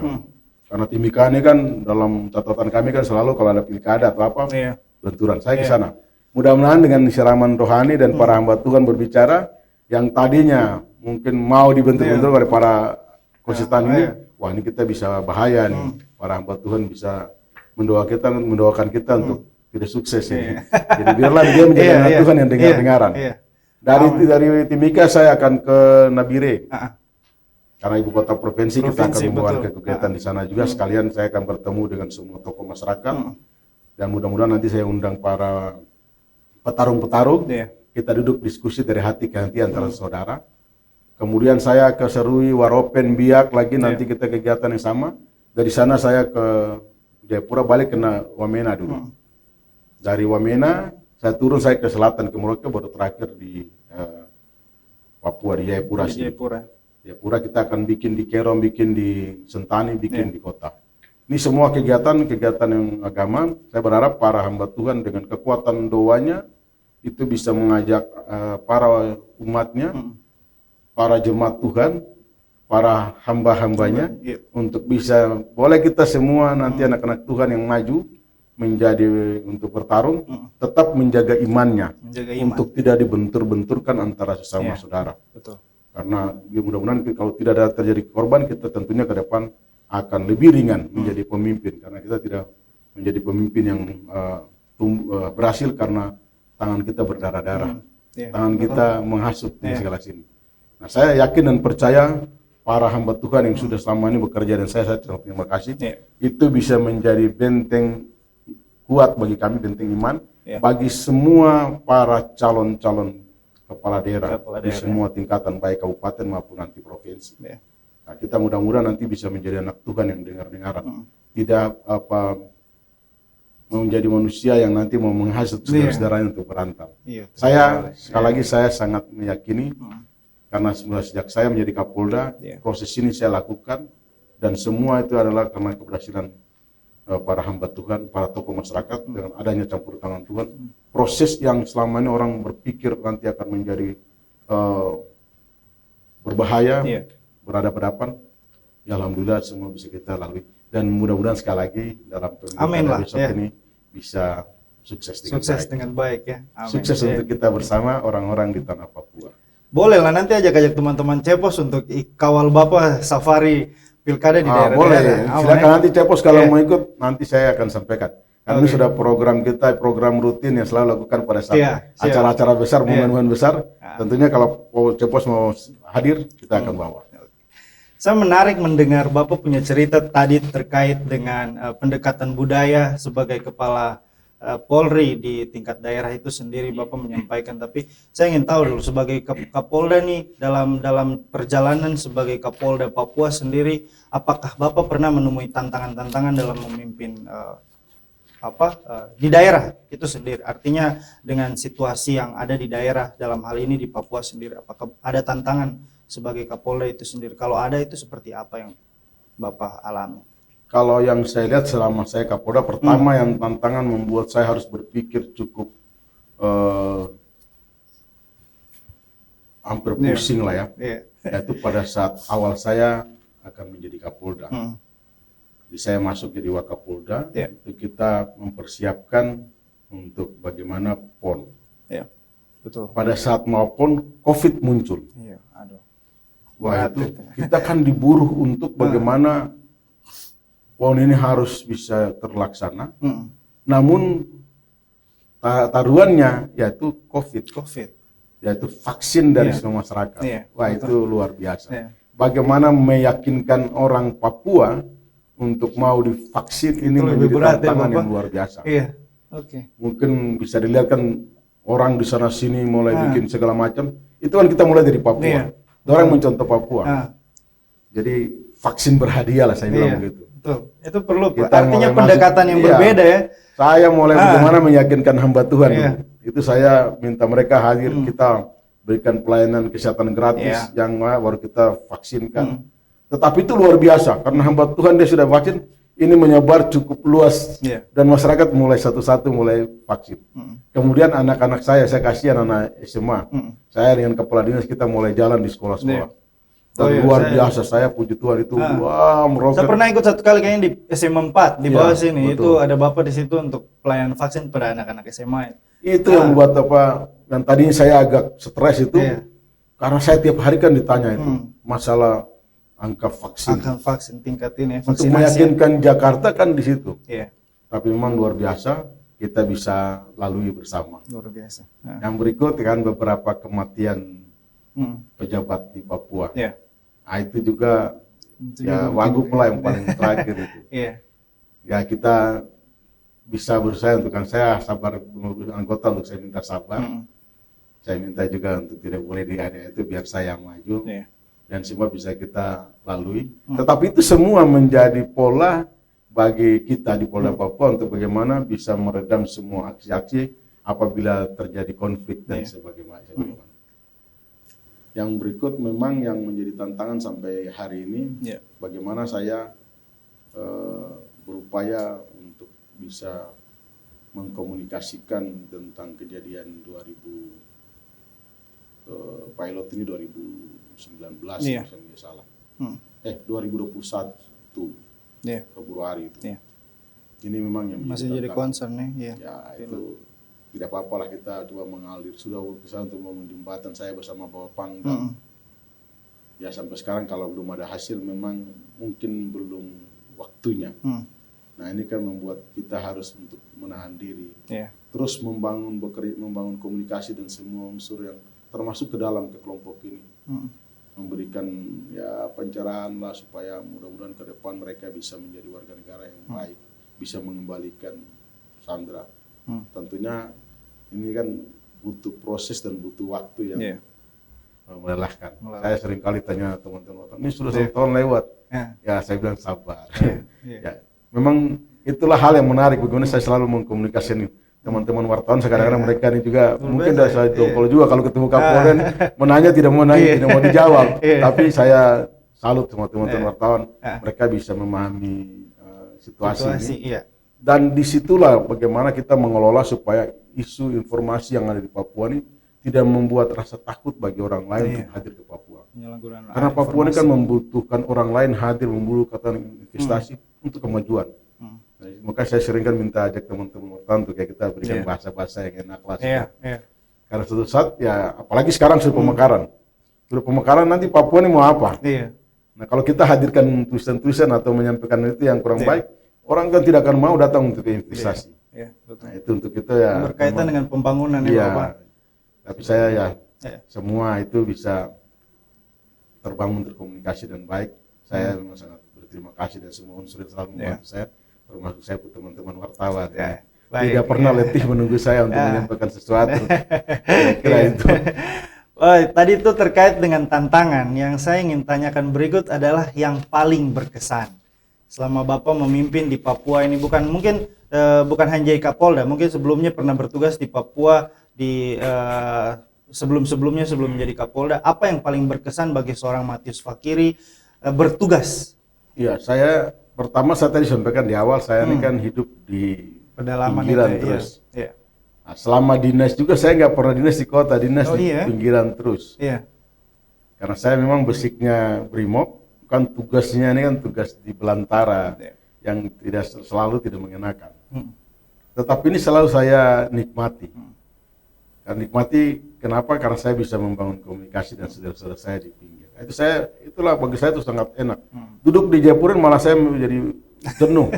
Karena Timika ini kan dalam catatan kami kan selalu kalau ada pilkada atau apa, benturan. Saya ke sana. Mudah-mudahan dengan siraman rohani dan para hamba Tuhan berbicara, yang tadinya mungkin mau dibentuk-bentuk oleh para konsisten ini, wah ini kita bisa bahaya nih. Para hamba Tuhan bisa mendoakan kita untuk tidak sukses ini. Jadi biarlah dia menjadi anak Tuhan yang dengar-dengaran. Dari Timika saya akan ke Nabire. Karena ibu kota provinsi kita akan membawa kegiatan di sana juga. Sekalian saya akan bertemu dengan semua tokoh masyarakat. Dan mudah-mudahan nanti saya undang para petarung-petarung. Kita duduk diskusi dari hati ke hati antara saudara. Kemudian saya ke Serui, Waropen, Biak lagi nanti kita kegiatan yang sama. Dari sana saya ke Jayapura, balik ke Wamena dulu. Dari Wamena saya turun, saya ke selatan ke Merauke, baru terakhir di Papua di Jayapura. Jayapura kita akan bikin di Kerom, bikin di Sentani, bikin di kota. Ini semua kegiatan yang agama. Saya berharap para hamba Tuhan dengan kekuatan doanya itu bisa mengajak para umatnya, para jemaat Tuhan, para hamba-hambanya untuk bisa, boleh kita semua nanti anak-anak Tuhan yang maju menjadi untuk bertarung, tetap menjaga imannya, untuk tidak dibentur-benturkan antara sesama saudara. Betul. Karena mudah-mudahan kalau tidak ada terjadi korban, kita tentunya ke depan akan lebih ringan menjadi pemimpin, karena kita tidak menjadi pemimpin yang berhasil karena tangan kita berdarah-darah, tangan kita menghasut di segala sini. Nah, saya yakin dan percaya para hamba Tuhan yang sudah selama ini bekerja, dan saya terima kasih, itu bisa menjadi benteng kuat bagi kami, benteng iman bagi semua para calon-calon kepala daerah di semua tingkatan, baik kabupaten maupun nanti provinsi. Nah, kita mudah-mudahan nanti bisa menjadi anak Tuhan yang dengar-dengaran, tidak menjadi manusia yang nanti mau menghasut saudara-saudaranya untuk berantem. Saya sekali lagi saya sangat meyakini, karena sejak saya menjadi Kapolda, proses ini saya lakukan, dan semua itu adalah karena keberhasilan para hamba Tuhan, para tokoh masyarakat, dengan adanya campur tangan Tuhan. Proses yang selama ini orang berpikir nanti akan menjadi berbahaya, berhadapan-hadapan, ya alhamdulillah semua bisa kita lalui. Dan mudah-mudahan sekali lagi dalam pemilu besok ini bisa sukses dengan baik ya. Amin. Sukses untuk kita bersama orang-orang di tanah Papua. Boleh lah, nanti ajak teman-teman Cepos untuk kawal Bapak safari pilkada di daerah. Boleh, silakan nanti Cepos kalau mau ikut, nanti saya akan sampaikan. Karena ini sudah program kita, program rutin yang selalu lakukan pada saat acara-acara besar, momen-momen besar. Tentunya kalau Cepos mau hadir, kita akan bawa. Saya menarik mendengar Bapak punya cerita tadi terkait dengan pendekatan budaya sebagai kepala Polri di tingkat daerah itu sendiri. Bapak menyampaikan, tapi saya ingin tahu dulu sebagai Kapolda nih, dalam perjalanan sebagai Kapolda Papua sendiri, apakah Bapak pernah menemui tantangan-tantangan dalam memimpin di daerah itu sendiri? Artinya dengan situasi yang ada di daerah, dalam hal ini di Papua sendiri, apakah ada tantangan sebagai Kapolda itu sendiri? Kalau ada, itu seperti apa yang Bapak alami? Kalau yang saya lihat selama saya Kapolda, pertama yang tantangan membuat saya harus berpikir cukup hampir pusing lah ya. Yaitu pada saat awal saya akan menjadi Kapolda. Jadi saya masuk jadi Wakapolda, itu kita mempersiapkan untuk bagaimana PON. Betul. Pada saat mau PON, COVID muncul. Wah, itu kita kan diburu untuk bagaimana PON ini harus bisa terlaksana, namun taruhannya yaitu COVID, yaitu vaksin dari semua masyarakat. Wah, itu luar biasa. Bagaimana meyakinkan orang Papua untuk mau divaksin, ini menjadi tantangan yang luar biasa. Mungkin bisa dilihat kan orang di sana sini mulai bikin segala macam. Itu kan kita mulai dari Papua. Orang mencontoh Papua. Jadi vaksin berhadiah lah, saya bilang begitu. Itu perlu, artinya pendekatan yang berbeda ya. Saya mulai bagaimana meyakinkan hamba Tuhan. Itu saya minta mereka hadir, kita berikan pelayanan kesehatan gratis yang baru kita vaksinkan. Tetapi itu luar biasa, karena hamba Tuhan dia sudah vaksin, ini menyebar cukup luas, dan masyarakat mulai satu-satu mulai vaksin. Kemudian anak-anak saya kasih anak SMA, saya dengan kepala dinas kita mulai jalan di sekolah-sekolah. Dan luar biasa, saya puji Tuhan itu, wah meroket. Saya pernah ikut satu kali kayaknya di SMA 4 di bawah sini, betul. Itu ada Bapak di situ untuk pelayanan vaksin pada anak-anak SMA. Itu yang membuat dan tadinya saya agak stres itu, karena saya tiap hari kan ditanya itu masalah angka vaksin. Angka vaksin tingkat ini, untuk meyakinkan Jakarta kan di situ. Tapi memang luar biasa, kita bisa lalui bersama. Luar biasa. Yang berikut kan beberapa kematian pejabat di Papua. Nah, itu juga ya Wagub lah yang paling terakhir itu. Ya kita bisa berusaha untuk, kan saya sabar anggota untuk saya minta sabar. Saya minta juga untuk tidak boleh diada itu biar saya yang maju. Dan semua bisa kita lalui. Tetapi itu semua menjadi pola bagi kita di Polda Papua untuk bagaimana bisa meredam semua aksi-aksi apabila terjadi konflik dan sebagaimana. Yang berikut memang yang menjadi tantangan sampai hari ini, bagaimana saya berupaya untuk bisa mengkomunikasikan tentang kejadian 2000 pilot ini 2019 kalau saya tidak salah. 2021 Februari itu. Ini memang yang masih jadi concern ya itu tidak apa-apa lah, kita coba mengalir. Sudah berusaha untuk membangun jembatan saya bersama Bapak Pangdam. Ya sampai sekarang kalau belum ada hasil memang mungkin belum waktunya. Nah ini kan membuat kita harus untuk menahan diri. Terus membangun komunikasi dan semua unsur yang termasuk ke dalam ke kelompok ini. Memberikan ya pencerahan lah supaya mudah-mudahan ke depan mereka bisa menjadi warga negara yang baik, bisa mengembalikan Sandra. Tentunya ini kan butuh proses dan butuh waktu yang melelahkan. Saya sering kali tanya teman-teman, ini sudah 1 tahun lewat. Ya saya bilang sabar. Ya, memang itulah hal yang menarik bagaimana saya selalu mengkomunikasikan teman-teman wartawan. Kadang-kadang mereka ini juga mungkin dah saya jongkol juga kalau ketemu Kapolda menanya tidak mau nanya, tidak mau dijawab. Tapi saya salut sama teman-teman wartawan, mereka bisa memahami situasi ini. Dan disitulah bagaimana kita mengelola supaya isu informasi yang ada di Papua ini tidak membuat rasa takut bagi orang lain untuk hadir ke Papua. Karena Papua ini kan membutuhkan orang lain hadir, membutuhkan investasi untuk kemajuan. Maka saya sering kan minta ajak teman-teman wartawan untuk kayak kita berikan bahasa-bahasa yang enak lah. Karena suatu saat ya, apalagi sekarang sudah pemekaran. Sudah pemekaran, nanti Papua ini mau apa? Nah kalau kita hadirkan tulisan-tulisan atau menyampaikan itu yang kurang baik, orang kan tidak akan mau datang untuk investasi. Nah itu untuk kita ya. Berkaitan dengan pembangunan ya Bapak. Tapi saya semua itu bisa terbangun terkomunikasi dan baik. Saya memang sangat berterima kasih dan semua unsur yang selalu membantu saya. Termasuk saya teman-teman wartawan tidak pernah letih menunggu saya untuk menyampaikan sesuatu. Kira itu. Tadi itu terkait dengan tantangan. Yang saya ingin tanyakan berikut adalah yang paling berkesan selama Bapak memimpin di Papua ini. Bukan hanya jadi Kapolda, mungkin sebelumnya pernah bertugas di Papua di sebelum-sebelumnya sebelum menjadi Kapolda. Apa yang paling berkesan bagi seorang Matius Fakiri bertugas? Iya, pertama saya tadi sampaikan di awal, saya ini kan hidup di pedalaman pinggiran terus. Nah, selama dinas juga saya nggak pernah dinas di kota, dinas di pinggiran terus. Karena saya memang basicnya Brimob, kan tugasnya ini kan tugas di belantara yang tidak selalu tidak mengenakan. Tetapi ini selalu saya nikmati. Karena nikmati kenapa? Karena saya bisa membangun komunikasi dan saudara-saudara saya di pinggir. Itulah bagi saya itu sangat enak. Duduk di Jayapuren malah saya menjadi jenuh.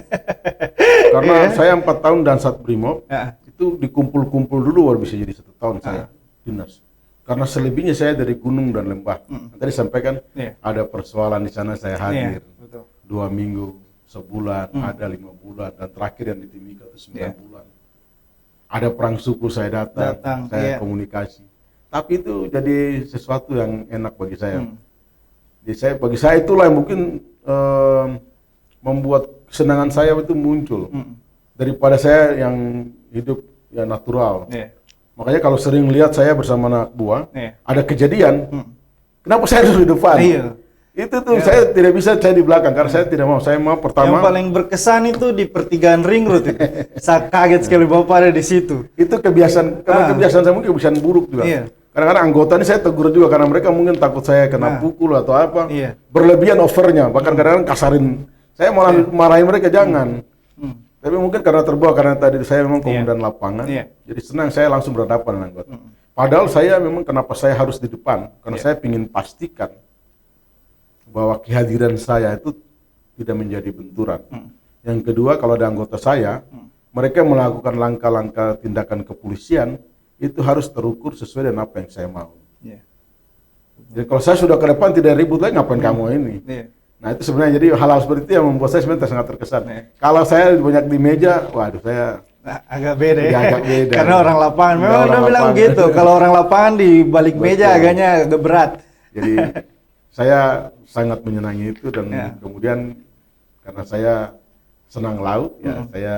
Karena saya 4 tahun dan saat Brimob itu dikumpul-kumpul dulu baru bisa jadi 1 tahun saya dinas. Karena selebihnya saya dari gunung dan lembah. Tadi sampaikan ada persoalan di sana saya hadir 2 minggu, sebulan, ada 5 bulan, dan terakhir yang di Timika itu 9 bulan. Ada perang suku saya datang saya komunikasi. Tapi itu jadi sesuatu yang enak bagi saya. Jadi bagi saya itulah yang mungkin membuat kesenangan saya itu muncul daripada saya yang hidup ya natural. Makanya kalau sering lihat saya bersama anak buah ada kejadian, kenapa saya harus di depan? Itu tuh saya tidak bisa saya di belakang karena saya tidak mau. Saya mau pertama. Yang paling berkesan itu di pertigaan ring road itu. Saya kaget sekali Bapak ada di situ. Itu kebiasaan, karena kebiasaan saya mungkin kebiasaan buruk juga. Kadang-kadang anggota ini saya tegur juga karena mereka mungkin takut saya kena pukul atau apa. Berlebihan overnya, bahkan kadang-kadang kasarin. Saya malah marahin mereka, jangan. Tapi mungkin karena terbawa, karena tadi saya memang komandan lapangan. Jadi senang saya langsung berhadapan dengan anggota. Padahal saya memang kenapa saya harus di depan? Karena saya ingin pastikan bahwa kehadiran saya itu tidak menjadi benturan. Yang kedua, kalau ada anggota saya, mereka melakukan langkah-langkah tindakan kepolisian itu harus terukur sesuai dengan apa yang saya mau. Jadi kalau saya sudah ke depan tidak ribut lagi, ngapain kamu ini? Nah itu sebenarnya jadi hal-hal seperti itu yang membuat saya sebenarnya sangat terkesan. Kalau saya banyak di meja, waduh saya agak beda ya. Agak beda. Karena orang lapangan, memang udah bilang begitu. Kalau orang lapangan di balik meja agaknya agak berat. Jadi saya sangat menyenangi itu dan kemudian karena saya senang laut, ya saya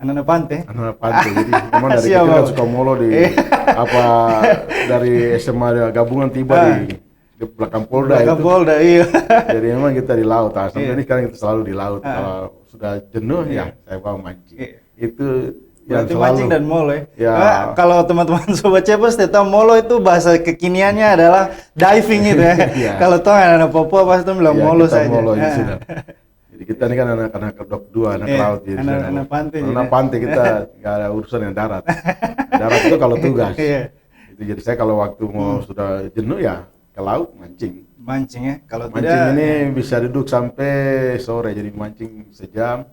anak-anak pantai. Anak-anak pantai. Jadi memang dari kecil kan suka molo di dari SMA gabungan tiba di belakang Polda itu. Polda, iya. Jadi memang kita di laut. Sampai ini sekarang kita selalu di laut. Kalau sudah jenuh ya saya bawa mancing. Itu yang berarti selalu mancing dan molo ya. Kalau teman-teman Sobat Cepos tahu molo itu bahasa kekiniannya adalah diving itu ya. Kalau tahu anak Papua pasti bilang molo saja. Molo sudah. Jadi kita ini kan anak-anak kedok dua, anak laut. Anak pantai. Anak pantai kita nggak ada urusan yang darat. Darat itu kalau tugas. Itu jadi saya kalau waktu mau sudah jenuh ya ke laut mancing. Mancing ya. Kalau mancing tidak ini bisa duduk sampai sore, jadi mancing sejam.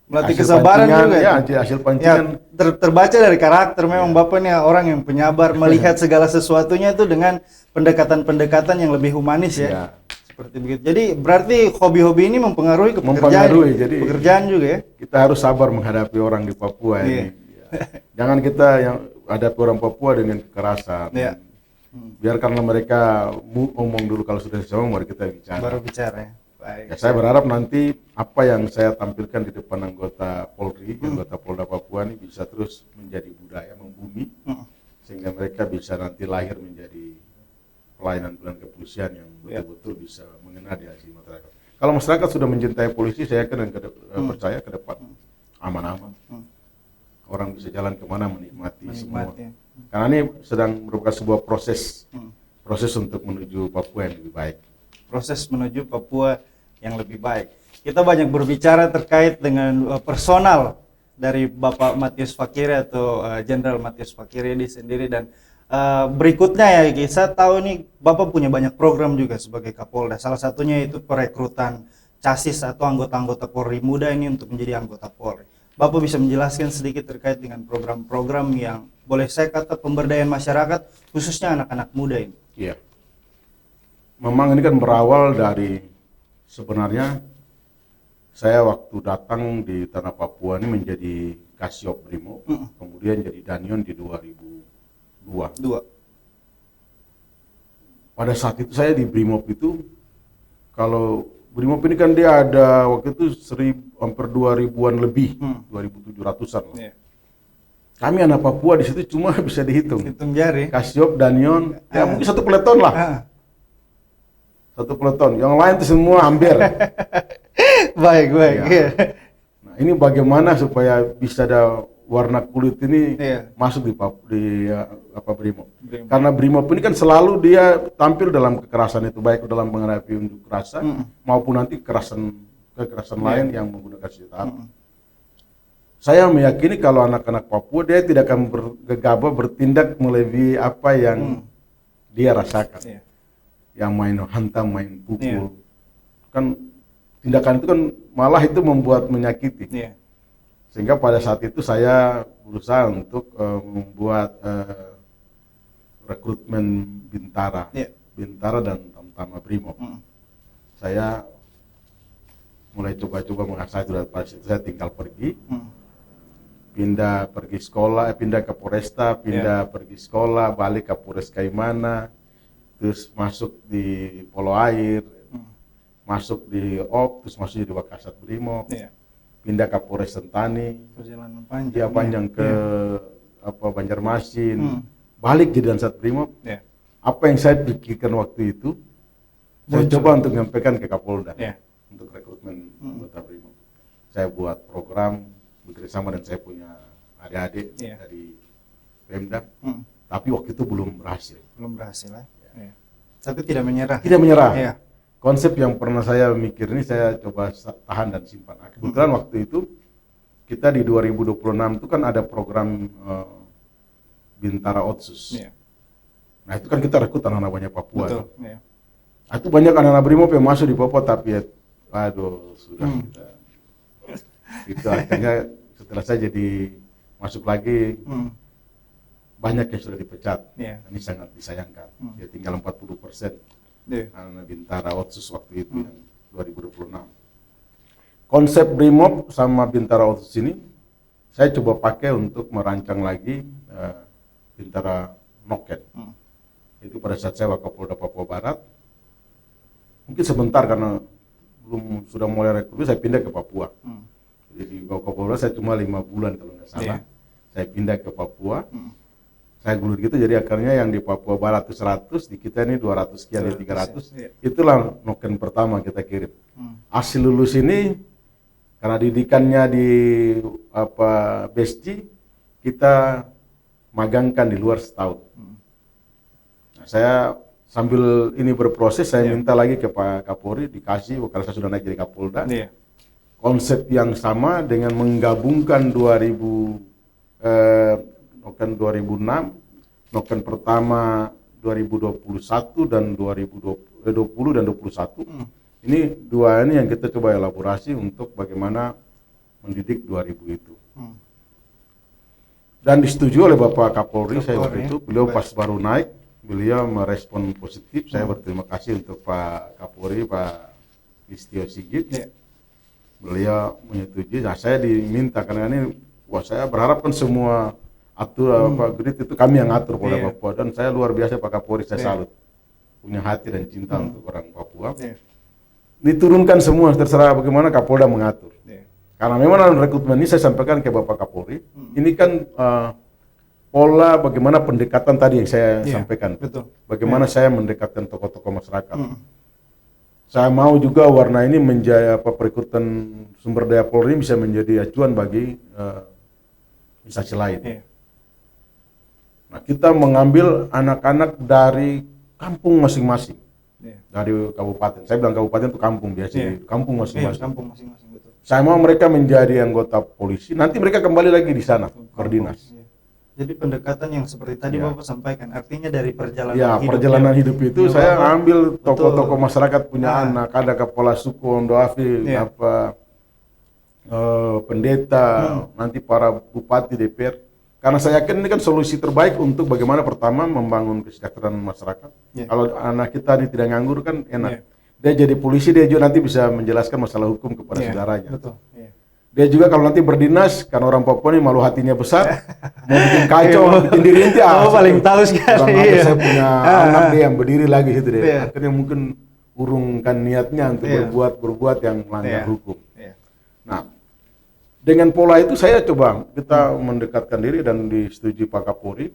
Melatih kesabaran juga ya, hasil pancingan ya, terbaca dari karakter memang Bapak ini orang yang penyabar, melihat segala sesuatunya itu dengan pendekatan-pendekatan yang lebih humanis ya. Seperti begitu. Jadi berarti hobi-hobi ini mempengaruhi ke pekerjaan juga ya. Kita harus sabar menghadapi orang di Papua ini. Jangan kita yang hadapi orang Papua dengan kekerasan. Biarkanlah mereka ngomong dulu, kalau sudah ngomong baru kita bicara. Baru bicara ya. Baik. Ya, saya berharap nanti apa yang saya tampilkan di depan anggota Polri, anggota Polda Papua ini bisa terus menjadi budaya, membumi, sehingga mereka bisa nanti lahir menjadi pelayanan kepolisian yang betul-betul bisa mengena di hati masyarakat. Kalau masyarakat sudah mencintai polisi, saya yakin dan percaya ke depan aman-aman. Orang bisa jalan kemana menikmati semua. Karena ini sedang merupakan sebuah proses untuk menuju Papua yang lebih baik. Proses menuju Papua yang lebih baik. Kita banyak berbicara terkait dengan personal dari Bapak Matius Fakiri atau Jenderal Matius Fakiri ini sendiri, dan berikutnya ya, saya tahu ini Bapak punya banyak program juga sebagai Kapolda. Salah satunya itu perekrutan casis atau anggota-anggota Polri muda ini untuk menjadi anggota Polri. Bapak bisa menjelaskan sedikit terkait dengan program-program yang boleh saya kata pemberdayaan masyarakat, khususnya anak-anak muda ini? Iya. Memang ini kan berawal dari sebenarnya saya waktu datang di tanah Papua ini menjadi Kasiop Brimob, kemudian jadi Danion di 2002. Pada saat itu saya di Brimob itu, kalau Brimob ini kan dia ada waktu itu hampir 2000-an lebih, 2700-an. Kami anak Papua di situ cuma bisa dihitung. Hitung jari. Kasiop, Danion, ya mungkin satu peleton lah. Satu peleton, yang lain itu semua hampir. Baik. Ya. Nah, ini bagaimana supaya bisa ada warna kulit ini masuk di Brimob. Karena Brimob ini kan selalu dia tampil dalam kekerasan itu, baik dalam menghadapi unjuk rasa maupun nanti kekerasan lain yang menggunakan senjata api. Saya meyakini kalau anak-anak Papua dia tidak akan gegabah bertindak melebihi apa yang dia rasakan. Yang main hantam, main pukul, kan tindakan itu kan malah itu membuat menyakiti. Sehingga pada saat itu saya berusaha untuk membuat rekrutmen Bintara, Bintara dan Tamtama Brimob. Saya mulai coba-coba mengasah itu, dan pada situ saya tinggal pergi, pindah pergi sekolah, pindah ke Polresta, pindah pergi sekolah, balik ke Polres Kaimana. Terus masuk di Polo Air, masuk di OP, terus masuk di Wakasat Brimob, pindah ke Polres Sentani, perjalanan panjang, panjang ke Banjarmasin, balik jadi Dansat Brimob. Apa yang saya pikirkan waktu itu, saya coba untuk menyampaikan ke Kapolda untuk rekrutmen anggota Brimob. Saya buat program bekerjasama dan saya punya adik-adik dari Pemda, tapi waktu itu belum berhasil. Tapi tidak menyerah. Tidak menyerah. Konsep yang pernah saya mikir ini saya coba tahan dan simpan. Kebetulan waktu itu kita di 2026 itu kan ada program Bintara Otsus. Nah itu kan kita rekrut anak-anak banyak Papua. Betul. Itu banyak anak-anak Brimob yang masuk di Papua, tapi sudah kita. Itu akhirnya setelah saya jadi masuk lagi, banyak yang sudah dipecat. Ini sangat disayangkan. Ya tinggal 40%. Karena Bintara Otsus waktu itu yang 2026. Konsep Brimob sama Bintara Otsus ini saya coba pakai untuk merancang lagi Bintara Noken. Itu pada saat saya Wakapolda Papua Barat. Mungkin sebentar karena belum sudah mulai rekrut, saya pindah ke Papua. Jadi Wakapolda saya cuma 5 bulan kalau nggak salah. Saya pindah ke Papua. Saya gulir gitu, jadi akarnya yang di Papua Barat itu 100, di kita ini 200 sekian, 300. Itulah Noken pertama kita kirim. Hasil lulus ini, karena didikannya di BESCI, kita magangkan di luar setahun. Nah, saya sambil ini berproses, saya minta lagi ke Pak Kapolri, dikasih, kalau saya sudah naik jadi Kapolda, konsep yang sama dengan menggabungkan Noken 2006, Noken pertama 2021 dan 2020 dan 2021. Ini dua ini yang kita coba elaborasi untuk bagaimana mendidik 2000 itu. Dan disetujui oleh Bapak Kapolri saya waktu itu, beliau pas baru naik, beliau merespon positif. Saya berterima kasih untuk Pak Kapolri, Pak Listio Sigit. Beliau menyetujui. Nah, saya diminta karena ini, saya berharap kan semua aturan Pak Grid itu kami yang atur Polda Papua, dan saya luar biasa Pak Kapolri, saya salut, punya hati dan cinta untuk orang Papua. Diturunkan semua, terserah bagaimana Kapolda mengatur. Karena memang dalam rekrutmen ini saya sampaikan ke Bapak Kapolri, ini kan pola bagaimana pendekatan tadi yang saya sampaikan. Bagaimana saya mendekatkan tokoh-tokoh masyarakat. Saya mau juga warna ini menjadi perekrutan sumber daya Polri bisa menjadi acuan bagi instansi lain. Nah, kita mengambil anak-anak dari kampung masing-masing, dari kabupaten. Saya bilang kabupaten itu kampung biasa, kampung masing-masing. Saya mau mereka menjadi anggota polisi. Nanti mereka kembali lagi di sana berdinas. Jadi pendekatan yang seperti tadi Bapak sampaikan, artinya dari perjalanan hidup. Perjalanan hidup itu saya ambil tokoh-tokoh masyarakat punya anak, ada kepala suku, Ondo Afil, pendeta, nanti para bupati, DPR. Karena saya yakin ini kan solusi terbaik untuk bagaimana pertama membangun kesejahteraan masyarakat. Kalau anak kita ini tidak nganggur kan enak. Dia jadi polisi, dia juga nanti bisa menjelaskan masalah hukum kepada saudaranya. Dia juga kalau nanti berdinas, karena orang Papua ini malu hatinya besar, mau bikin kacau, mau bikin diri inti. Paling tahu sekali. Saya punya anak dia yang berdiri lagi situ deh. Akhirnya mungkin urungkan niatnya untuk berbuat yang melanggar hukum. Nah, dengan pola itu saya coba kita mendekatkan diri dan disetujui Pak Kapolri.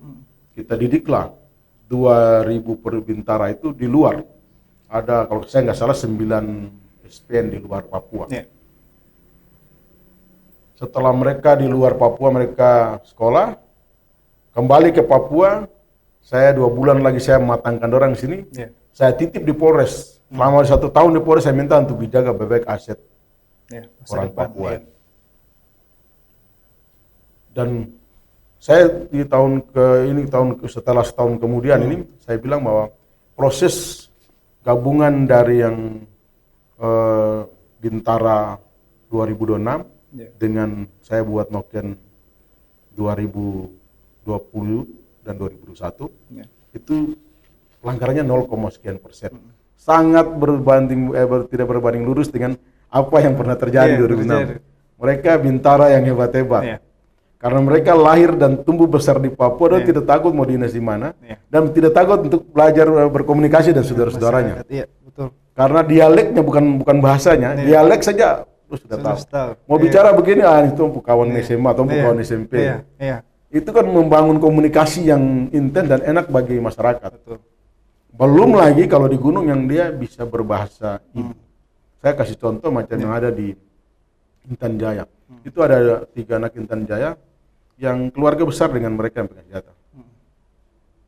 Kita didiklah 2000 per Bintara itu di luar. Ada kalau saya nggak salah 9 SPN di luar Papua. Setelah mereka di luar Papua mereka sekolah, kembali ke Papua, saya 2 bulan lagi saya mematangkan orang di sini. Saya titip di Polres. Selama 1 tahun di Polres saya minta untuk dijaga baik aset orang Papua. Dan saya di setelah setahun kemudian ini saya bilang bahwa proses gabungan dari yang Bintara 2026 dengan saya buat Noken 2020 dan 2021 itu pelanggarannya 0, sekian persen. Sangat tidak berbanding lurus dengan apa yang pernah terjadi 2006. Mereka Bintara yang hebat-hebat. Karena mereka lahir dan tumbuh besar di Papua dan tidak takut mau dinas di mana dan tidak takut untuk belajar berkomunikasi dan saudara-saudaranya. Karena dialeknya bukan bahasanya, dialek saja sudah tahu. Mau bicara begini, itu kawan SMA atau kawan SMP. Itu kan membangun komunikasi yang intens dan enak bagi masyarakat. Belum lagi kalau di gunung yang dia bisa berbahasa ibu. Saya kasih contoh macam yang ada di Intan Jaya. Itu ada 3 anak Intan Jaya yang keluarga besar dengan mereka yang pegang senjata.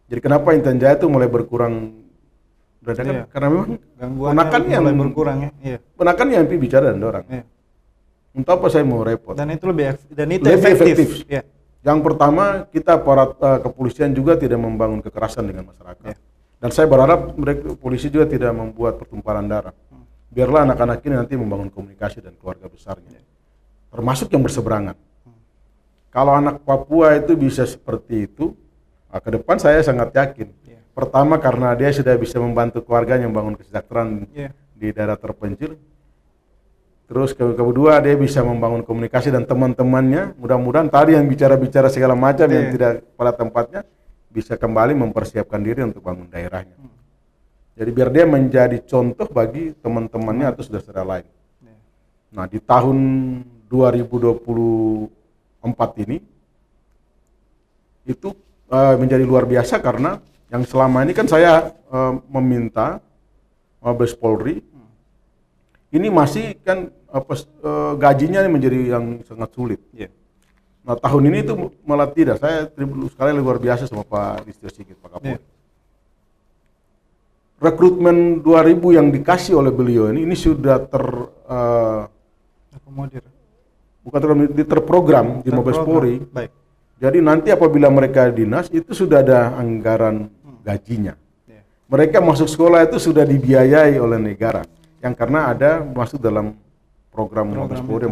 Jadi kenapa Intan Jaya itu mulai berkurang dadakan? Karena memang ponakannya mulai berkurang ponakannya yang bicara dan orang. Untuk apa saya mau repot? Dan itu lebih efektif. Yang pertama, kita aparat kepolisian juga tidak membangun kekerasan dengan masyarakat. Dan saya berharap mereka polisi juga tidak membuat pertumpahan darah. Biarlah anak-anak ini nanti membangun komunikasi dan keluarga besarnya. Termasuk yang berseberangan. Kalau anak Papua itu bisa seperti itu, ke depan saya sangat yakin. Pertama karena dia sudah bisa membantu keluarganya membangun kesejahteraan di daerah terpencil. Terus kedua dia bisa membangun komunikasi dan teman-temannya. Mudah-mudahan tadi yang bicara-bicara segala macam yang tidak pada tempatnya bisa kembali mempersiapkan diri untuk bangun daerahnya. Jadi biar dia menjadi contoh bagi teman-temannya atau saudara-saudara lain. Nah di tahun 2024 ini itu menjadi luar biasa karena yang selama ini kan saya meminta Mabes Polri ini masih kan gajinya menjadi yang sangat sulit. Nah tahun ini itu malah tidak. Saya sekali luar biasa sama Pak Listio Sigit, Pak Kapolri. Rekrutmen 2000 yang dikasih oleh beliau ini sudah terprogram di Mabes Polri. Jadi nanti apabila mereka dinas itu sudah ada anggaran gajinya. Mereka masuk sekolah itu sudah dibiayai oleh negara. Yang karena ada masuk dalam program Mabes Polri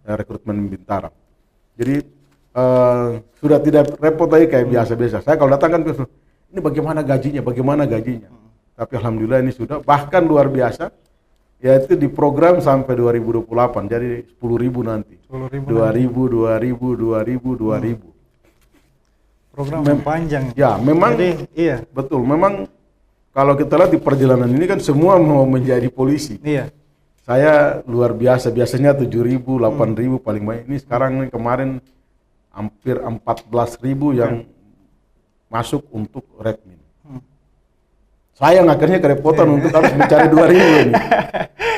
rekrutmen Bintara. Jadi sudah tidak repot lagi kayak biasa-biasa. Saya kalau datang kan ini bagaimana gajinya. Tapi alhamdulillah ini sudah bahkan luar biasa, yaitu di program sampai 2028. Jadi 10.000 nanti. 2000. Program panjang. Ya, memang. Jadi, betul. Memang kalau kita lihat di perjalanan ini kan semua mau menjadi polisi. Saya luar biasa. Biasanya 7.000, 8.000 paling banyak. Ini sekarang kemarin hampir 14.000 yang masuk untuk Redmin. Saya akhirnya kerepotan untuk harus mencari 2.000 ini.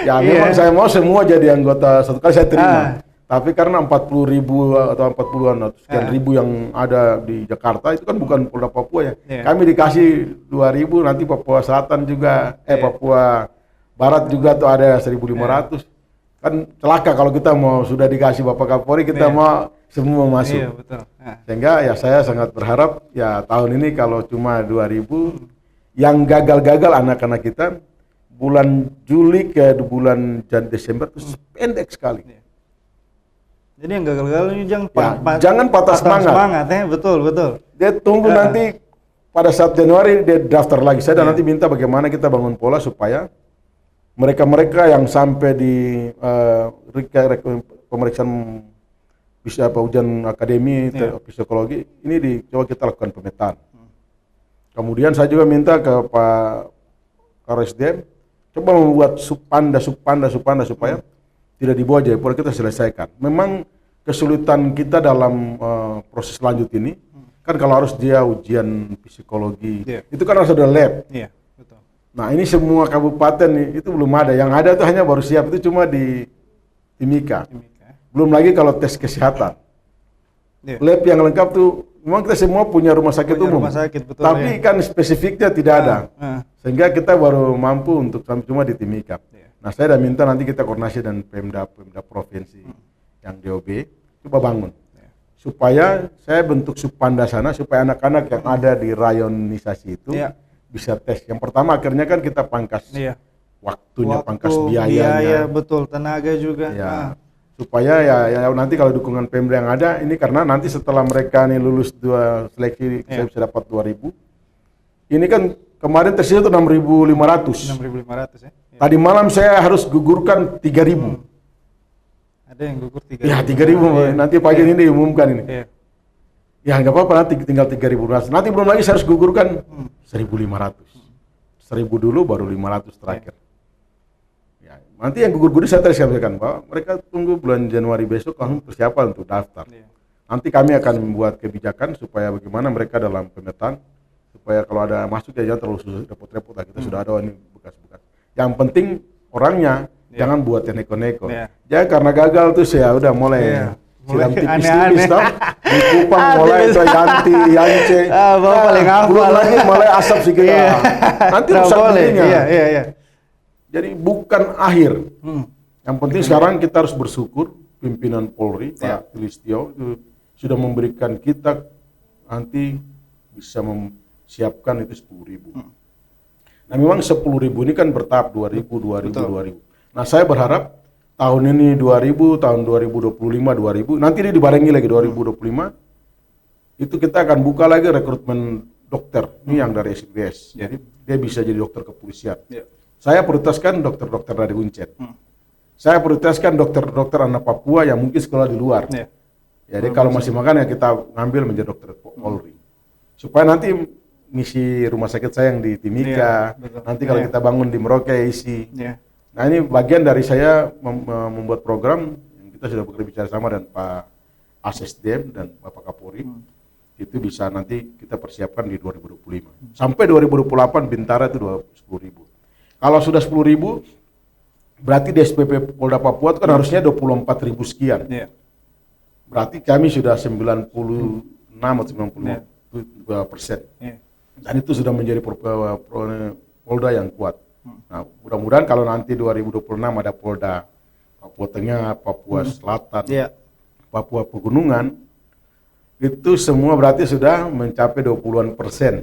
Ya memang saya mau semua jadi anggota satu kali saya terima. Tapi karena 40.000 atau 40-an atau sekian ribu yang ada di Jakarta itu kan bukan Polda Papua ya. Kami dikasih 2.000, nanti Papua Selatan juga, Papua Barat juga tuh ada 1.500. Kan celaka kalau kita mau sudah dikasih Bapak Kapolri kita mau semua masuk. Sehingga ya saya sangat berharap ya tahun ini kalau cuma 2.000 yang gagal-gagal anak-anak kita bulan Juli ke bulan Desember itu pendek sekali. Jadi yang gagal-gagal ini jangan patah semangat. Betul. Dia tunggu nanti pada saat Januari dia daftar lagi. Saya nanti minta bagaimana kita bangun pola supaya mereka-mereka yang sampai di pemeriksaan ujian akademi psikologi ini coba kita lakukan pemetaan. Kemudian saya juga minta ke Pak Karesdem coba membuat subpanda supaya tidak dibawa Jayapura, kita selesaikan. Memang kesulitan kita dalam proses lanjut ini kan kalau harus dia ujian psikologi itu kan harus ada lab. Nah ini semua kabupaten nih, itu belum ada. Yang ada itu hanya baru siap itu cuma di Timika. Belum lagi kalau tes kesehatan. Lab yang lengkap tuh memang kita semua punya rumah sakit umum, tapi kan spesifiknya tidak ada, sehingga kita baru mampu untuk cuma di Timika. Nah saya sudah minta nanti kita koordinasi dan Pemda provinsi yang DOB, coba bangun, supaya saya bentuk subpanda sana, supaya anak-anak yang ada di rayonisasi itu bisa tes. Yang pertama akhirnya kan kita pangkas waktunya, pangkas biayanya, betul, tenaga juga. Supaya ya nanti kalau dukungan Pemda yang ada ini karena nanti setelah mereka nih lulus 2 seleksi saya bisa dapat 2.000. Ini kan kemarin tesnya itu 6.500 ya. Tadi malam saya harus gugurkan 3.000. Ada yang gugur 3.000. Ya 3.000 nanti pagi ini diumumkan ini. Ya nggak apa-apa nanti tinggal 3.000. Nanti belum lagi saya harus gugurkan 1.500. 1.000 dulu baru 500 terakhir. Nanti yang gugur saya tadi sampaikan bahwa mereka tunggu bulan Januari besok langsung persiapan untuk daftar. Nanti kami akan membuat kebijakan supaya bagaimana mereka dalam pemetaan supaya kalau ada masuk ya jangan terlalu susah repot-repot lah, kita sudah ada ini bekas-bekas. Yang penting orangnya jangan buat yang neko-neko. Jangan karena gagal tuh ya udah mulai siram tipis-tipis dong. Di Kupang mulai itu Yance. Paling belum lagi mulai asap sih kita. Nanti rusak dirinya. Jadi bukan akhir. Yang penting sekarang kita harus bersyukur pimpinan Polri, Pak Listio itu sudah memberikan kita nanti bisa memsiapkan itu 10.000. Nah memang 10.000 ini kan bertahap 2.000. Nah saya berharap tahun ini 2000, tahun 2025 2000, nanti dia dibarengi lagi 2025. Itu kita akan buka lagi rekrutmen dokter ini yang dari SBS. Jadi dia bisa jadi dokter kepolisian. Saya prioritaskan dokter-dokter dari Uncet. Saya prioritaskan dokter-dokter anak Papua yang mungkin sekolah di luar. Jadi kalau masih makan ya kita ngambil menjadi dokter Polri. Supaya nanti misi rumah sakit saya yang di Timika, nanti kalau kita bangun di Merauke isi. Nah ini bagian dari saya membuat program yang kita sudah bekerja sama dengan Pak ASSDM dan Bapak Kapolri. Itu bisa nanti kita persiapkan di 2025. Sampai 2028 Bintara itu 10.000. Kalau sudah 10.000, berarti di SPP Polda Papua itu kan harusnya 24.000 sekian. Berarti kami sudah 96 atau 92%. Dan itu sudah menjadi Polda yang kuat. Nah, mudah-mudahan kalau nanti 2026 ada Polda Papua Tengah, Papua Selatan, Papua Pegunungan, itu semua berarti sudah mencapai 20-an%.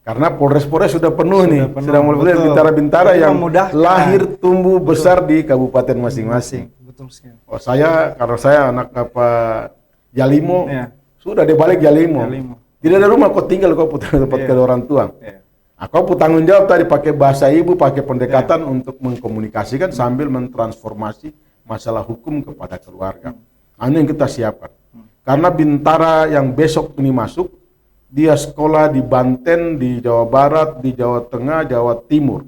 Karena Polres-Polres sudah penuh nih, sudah mulai bintara-bintara yang lahir, tumbuh, besar di kabupaten masing-masing. Oh, karena saya anak Jalimo, sudah dia balik Jalimo. Tidak ada rumah, kau tinggal, kau tempat ke orang tua. Kau tanggung jawab tadi pakai bahasa ibu, pakai pendekatan untuk mengkomunikasikan sambil mentransformasi masalah hukum kepada keluarga. Ini yang kita siapkan. Karena Bintara yang besok ini masuk, dia sekolah di Banten, di Jawa Barat, di Jawa Tengah, Jawa Timur.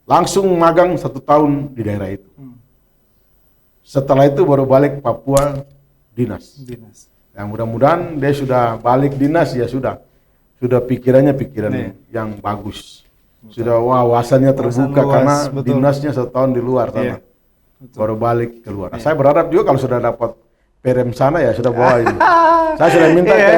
Langsung magang 1 tahun di daerah itu. Setelah itu baru balik Papua dinas. Ya mudah-mudahan dia sudah balik dinas, ya sudah pikiran yang bagus. Sudah wawasannya terbuka karena dinasnya 1 tahun di luar sana. Baru balik keluar. Saya berharap juga kalau sudah dapat Perem sana ya sudah bawa ini. Saya sudah minta ke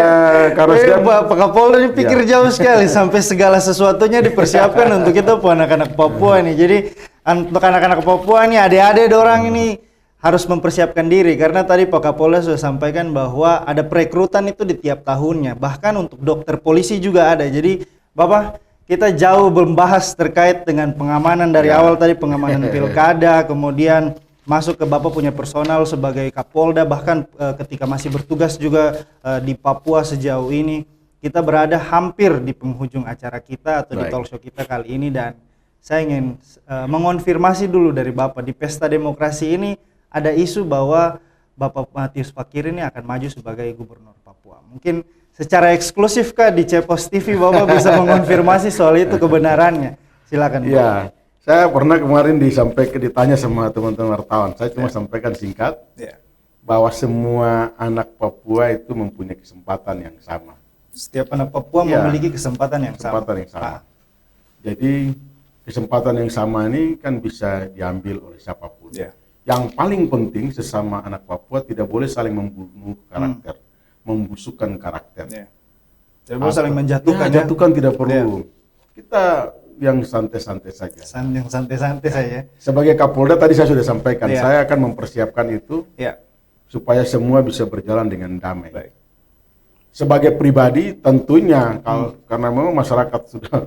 Karosdam. Pak Kapolda ini pikir jauh sekali sampai segala sesuatunya dipersiapkan untuk kita anak-anak Papua ini. Jadi untuk anak-anak Papua ini adik-adik orang ini harus mempersiapkan diri karena tadi Pak Kapolda sudah sampaikan bahwa ada perekrutan itu di tiap tahunnya. Bahkan untuk dokter polisi juga ada. Jadi Bapak, kita jauh membahas terkait dengan pengamanan dari awal tadi, pengamanan pilkada, kemudian masuk ke Bapak punya personal sebagai Kapolda, bahkan ketika masih bertugas juga di Papua sejauh ini. Kita berada hampir di penghujung acara kita atau di talk show kita kali ini, dan saya ingin mengonfirmasi dulu dari Bapak, di Pesta Demokrasi ini ada isu bahwa Bapak Matius Fakir ini akan maju sebagai Gubernur Papua. Mungkin secara eksklusif kah di Cepos TV Bapak bisa mengonfirmasi soal itu kebenarannya? Silakan Bapak. Ya. Saya pernah kemarin ditanya sama teman-teman wartawan. Saya cuma sampaikan singkat bahwa semua anak Papua itu mempunyai kesempatan yang sama. Setiap anak Papua memiliki kesempatan yang sama. Jadi kesempatan yang sama ini kan bisa diambil oleh siapapun. Yang paling penting sesama anak Papua tidak boleh saling membunuh karakter, membusukkan karakter. Tidak boleh saling menjatuhkan. Jatuhkan tidak perlu. Kita yang santai-santai saja. Yang santai-santai saja. Sebagai Kapolda tadi saya sudah sampaikan, saya akan mempersiapkan itu supaya semua bisa berjalan dengan damai. Sebagai pribadi tentunya karena memang masyarakat sudah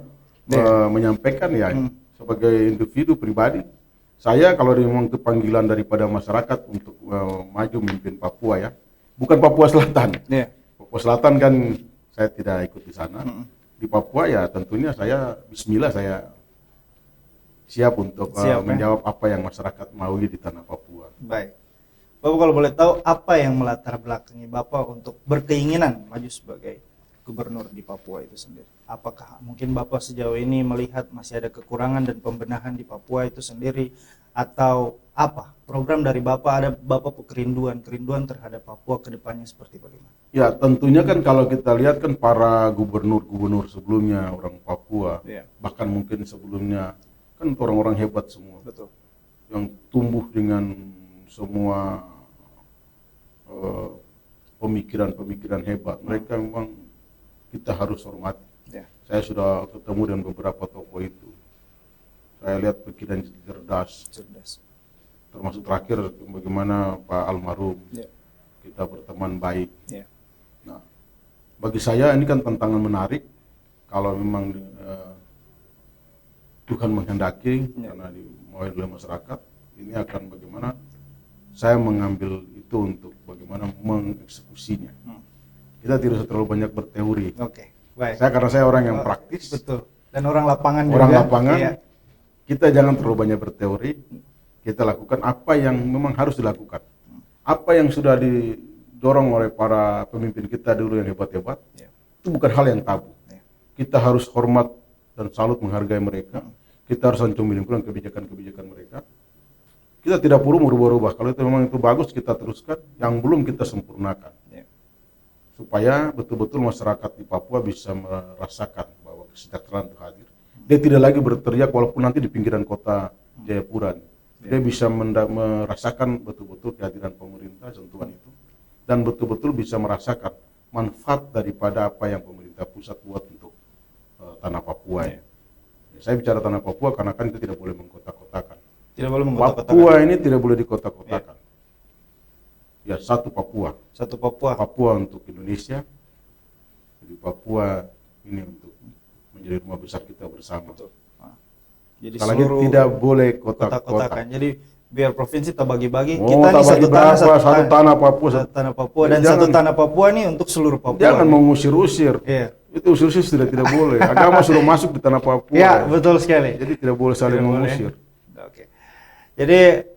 menyampaikan sebagai individu pribadi, saya kalau memang itu panggilan daripada masyarakat untuk maju memimpin Papua bukan Papua Selatan. Papua Selatan kan saya tidak ikut di sana. Di Papua tentunya saya bismillah saya siap untuk menjawab apa yang masyarakat mau di tanah Papua. Baik. Bapak kalau boleh tahu apa yang melatar belakangi Bapak untuk berkeinginan maju sebagai gubernur di Papua itu sendiri? Apakah mungkin Bapak sejauh ini melihat masih ada kekurangan dan pembenahan di Papua itu sendiri, atau apa program dari Bapak, ada Bapak kerinduan terhadap Papua ke depannya seperti bagaimana? Ya tentunya kan kalau kita lihat kan para gubernur sebelumnya orang Papua, bahkan mungkin sebelumnya kan orang-orang hebat semua. Betul. Yang tumbuh dengan semua pemikiran hebat. Mereka memang kita harus hormati. Saya sudah ketemu dengan beberapa tokoh itu. Saya lihat pikiran cerdas. Termasuk terakhir bagaimana Pak Almarhum. Kita berteman baik. Nah, bagi saya ini kan tantangan menarik kalau memang Tuhan menghendaki karena dimulai oleh masyarakat, ini akan bagaimana saya mengambil itu untuk bagaimana mengeksekusinya. Kita tidak usah terlalu banyak berteori. Oke, baik. Karena saya orang yang praktis. Betul. Dan orang lapangan orang juga. lapangan, iya. Kita jangan terlalu banyak berteori. Kita lakukan apa yang memang harus dilakukan. Apa yang sudah didorong oleh para pemimpin kita dulu yang hebat-hebat, itu bukan hal yang tabu. Kita harus hormat dan salut menghargai mereka. Kita harus mencumbiling kebijakan-kebijakan mereka. Kita tidak perlu merubah-rubah. Kalau itu memang itu bagus, kita teruskan. Yang belum kita sempurnakan. Supaya betul-betul masyarakat di Papua bisa merasakan bahwa kesejahteraan itu hadir. Dia tidak lagi berteriak walaupun nanti di pinggiran kota Jayapura. Dia bisa merasakan betul-betul kehadiran pemerintah, sentuhan itu. Dan betul-betul bisa merasakan manfaat daripada apa yang pemerintah pusat buat untuk tanah Papua. Saya bicara tanah Papua karena kan kita tidak boleh mengkotak-kotakan. Tidak boleh mengkotak-kotakan. Papua ini tidak boleh dikotak-kotakan. Ya, satu Papua. Satu Papua. Papua untuk Indonesia. Jadi Papua ini untuk menjadi rumah besar kita bersama. Betul. Jadi sekali lagi tidak boleh kotak-kotakan. Jadi biar provinsi tak bagi-bagi. Kita nih satu tanah Papua. Satu tanah Papua dan satu tanah Papua ini untuk seluruh Papua. Jangan mengusir-usir. Iya. Itu usir-usir tidak boleh. Agama sudah masuk di tanah Papua. Ya, betul sekali. Jadi tidak boleh saling mengusir. Oke. Jadi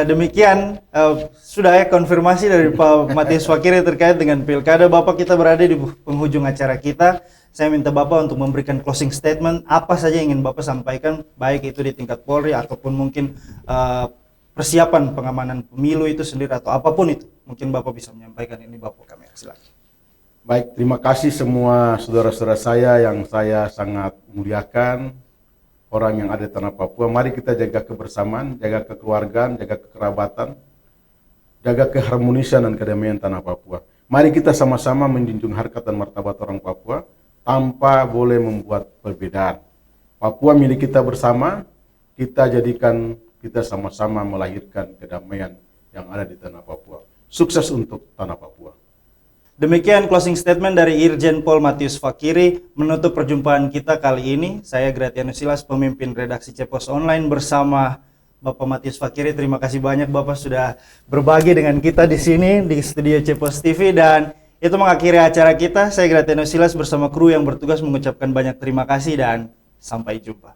demikian sudah ya konfirmasi dari Pak Matius Fakiri terkait dengan pilkada. Bapak, kita berada di penghujung acara kita. Saya minta Bapak untuk memberikan closing statement. Apa saja yang ingin Bapak sampaikan, baik itu di tingkat Polri ataupun mungkin persiapan pengamanan pemilu itu sendiri atau apapun itu. Mungkin Bapak bisa menyampaikan ini, Bapak kamera. Silakan. Baik, terima kasih semua saudara-saudara saya yang saya sangat muliakan. Orang yang ada di tanah Papua, mari kita jaga kebersamaan, jaga kekeluargaan, jaga kekerabatan, jaga keharmonisan dan kedamaian tanah Papua. Mari kita sama-sama menjunjung harkat dan martabat orang Papua tanpa boleh membuat perbedaan. Papua milik kita bersama, kita jadikan kita sama-sama melahirkan kedamaian yang ada di tanah Papua. Sukses untuk tanah Papua. Demikian closing statement dari Irjen Pol Matius Fakiri menutup perjumpaan kita kali ini. Saya Gratianus Silas, pemimpin redaksi Cepos Online bersama Bapak Matius Fakiri. Terima kasih banyak Bapak sudah berbagi dengan kita di sini di studio Cepos TV, dan itu mengakhiri acara kita. Saya Gratianus Silas bersama kru yang bertugas mengucapkan banyak terima kasih dan sampai jumpa.